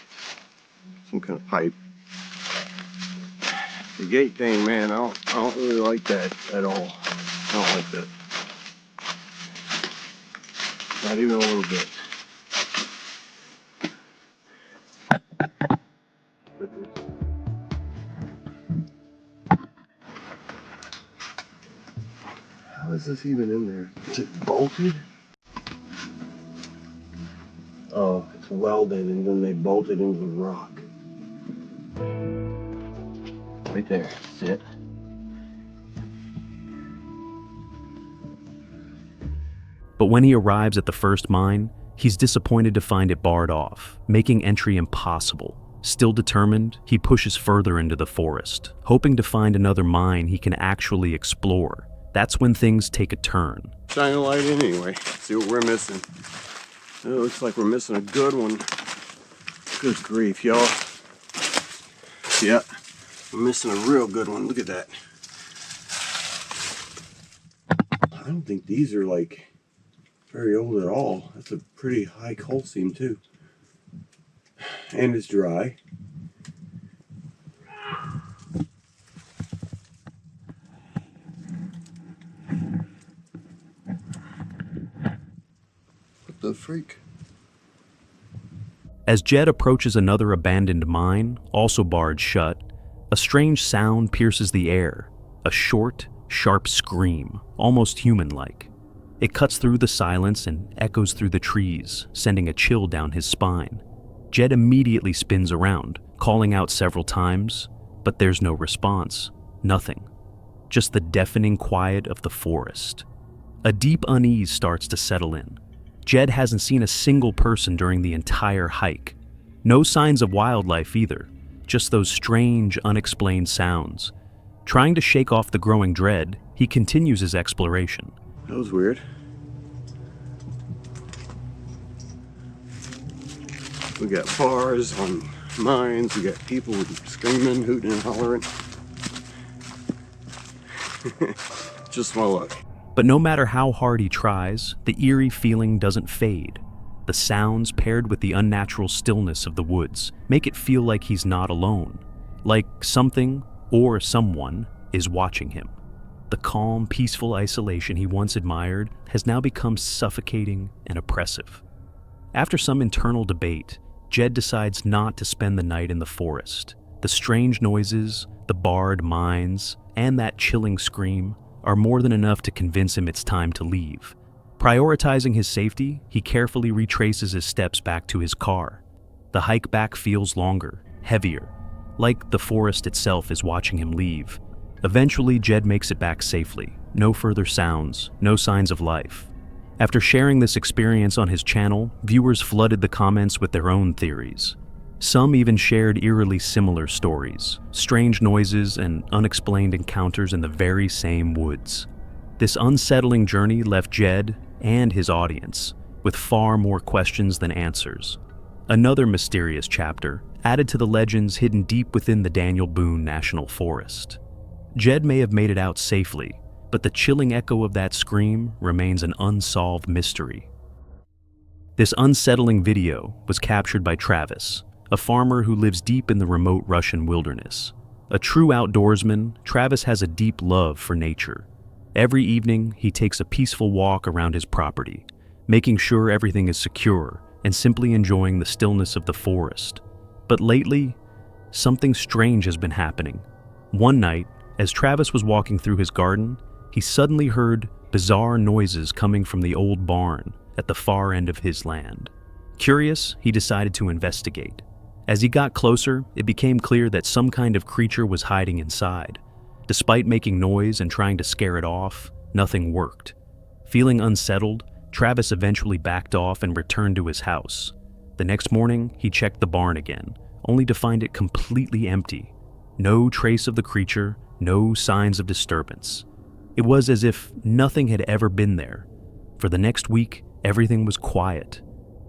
some kind of pipe. The gate thing, man, I don't really like that at all. I don't like that. Not even a little bit. How is this even in there? Is it bolted? Oh, it's welded and then they bolted into the rock. Right there, that's it. But when he arrives at the first mine, he's disappointed to find it barred off, making entry impossible. Still determined, he pushes further into the forest, hoping to find another mine he can actually explore. That's when things take a turn. Shine a light in anyway, see what we're missing. It looks like we're missing a good one. Good grief, y'all. Yeah, we're missing a real good one. Look at that. I don't think these are like very old at all. That's a pretty high coal seam too. And it's dry. What the freak? As Jed approaches another abandoned mine, also barred shut, a strange sound pierces the air. A short, sharp scream, almost human-like. It cuts through the silence and echoes through the trees, sending a chill down his spine. Jed immediately spins around, calling out several times, but there's no response. Nothing. Just the deafening quiet of the forest. A deep unease starts to settle in. Jed hasn't seen a single person during the entire hike. No signs of wildlife either, just those strange, unexplained sounds. Trying to shake off the growing dread, he continues his exploration. That was weird. We got bars on mines, we got people screaming, hooting and hollering. Just my luck. But no matter how hard he tries, the eerie feeling doesn't fade. The sounds paired with the unnatural stillness of the woods make it feel like he's not alone, like something or someone is watching him. The calm, peaceful isolation he once admired has now become suffocating and oppressive. After some internal debate, Jed decides not to spend the night in the forest. The strange noises, the barred mines, and that chilling scream are more than enough to convince him it's time to leave. Prioritizing his safety, he carefully retraces his steps back to his car. The hike back feels longer, heavier, like the forest itself is watching him leave. Eventually, Jed makes it back safely. No further sounds, no signs of life. After sharing this experience on his channel, viewers flooded the comments with their own theories. Some even shared eerily similar stories, strange noises and unexplained encounters in the very same woods. This unsettling journey left Jed and his audience with far more questions than answers. Another mysterious chapter added to the legends hidden deep within the Daniel Boone National Forest. Jed may have made it out safely, but the chilling echo of that scream remains an unsolved mystery. This unsettling video was captured by Travis, a farmer who lives deep in the remote Russian wilderness. A true outdoorsman, Travis has a deep love for nature. Every evening, he takes a peaceful walk around his property, making sure everything is secure and simply enjoying the stillness of the forest. But lately, something strange has been happening. One night, as Travis was walking through his garden, he suddenly heard bizarre noises coming from the old barn at the far end of his land. Curious, he decided to investigate. As he got closer, it became clear that some kind of creature was hiding inside. Despite making noise and trying to scare it off, nothing worked. Feeling unsettled, Travis eventually backed off and returned to his house. The next morning, he checked the barn again, only to find it completely empty. No trace of the creature, no signs of disturbance. It was as if nothing had ever been there. For the next week, everything was quiet.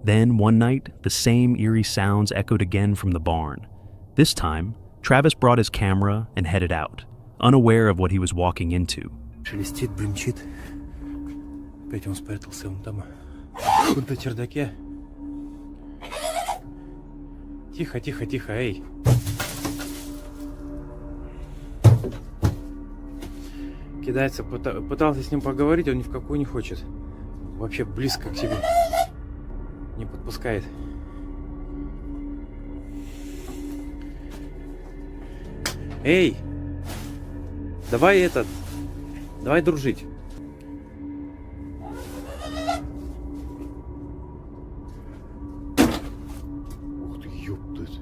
Then, one night, the same eerie sounds echoed again from the barn. This time, Travis brought his camera and headed out, unaware of what he was walking into. Шелестит, брынчит. Опять он спрятался вон там. Вон на чердаке. Тихо, тихо, тихо, эй. Кидается, пытался с ним поговорить, он ни в какую не хочет. Вообще близко к себе. Не подпускает. Эй! Давай давай дружить. Ух ты, ёптать.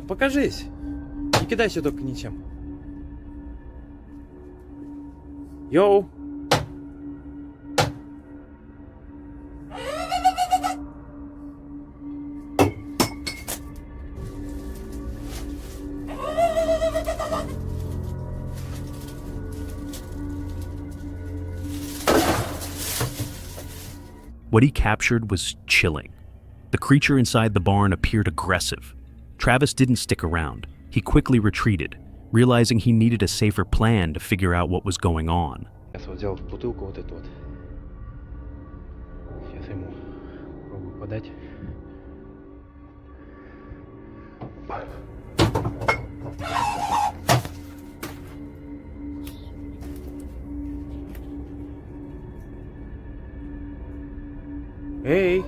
Покажись. Не кидайся только ничем. Йоу. What he captured was chilling. The creature inside the barn appeared aggressive. Travis didn't stick around. He quickly retreated, realizing he needed a safer plan to figure out what was going on. Сейчас вот взял бутылку вот эту вот. Сейчас ему попробую подать. Эй!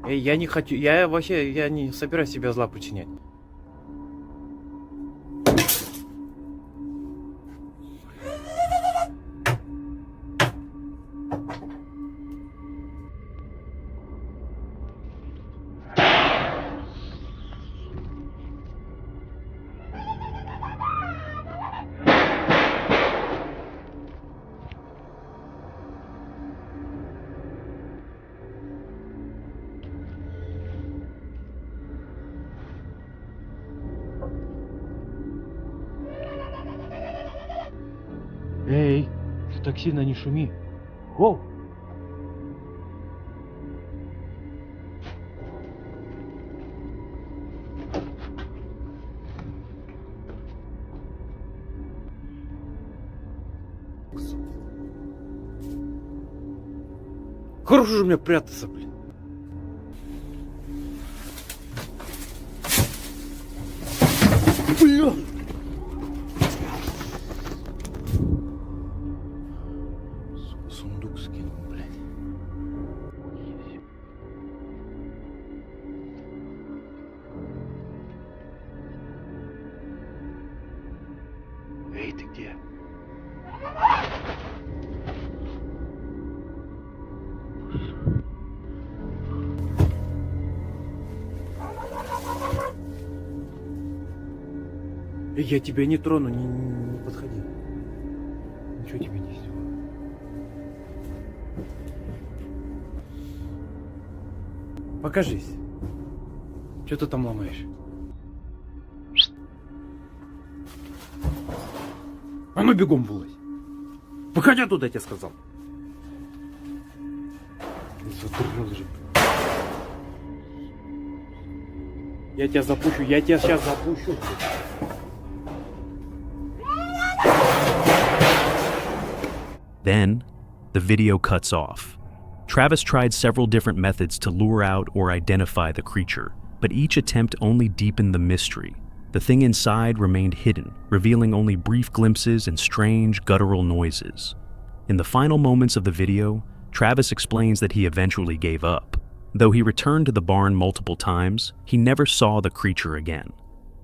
Эй, я не хочу, я не собираюсь себе зла причинять. Эй, ты так сильно не шуми. Воу! Хорошо же мне прятаться, блин. Бля! Сундук скинул, блядь. Эй, ты где? Эй, я тебя не трону, не подходи. Ничего тебе не сделаю. Покажись. Что ты там ломаешь? А ну бегом вылазь. Выходи оттуда, я тебе сказал. Задрал же. Я тебя запущу, я тебя сейчас запущу. Then, the video cuts off. Travis tried several different methods to lure out or identify the creature, but each attempt only deepened the mystery. The thing inside remained hidden, revealing only brief glimpses and strange guttural noises. In the final moments of the video, Travis explains that he eventually gave up. Though he returned to the barn multiple times, he never saw the creature again.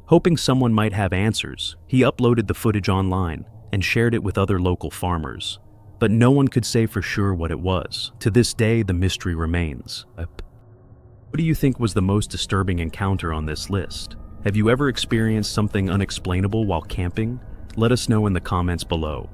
Hoping someone might have answers, he uploaded the footage online and shared it with other local farmers. But no one could say for sure what it was. To this day, the mystery remains. What do you think was the most disturbing encounter on this list? Have you ever experienced something unexplainable while camping? Let us know in the comments below.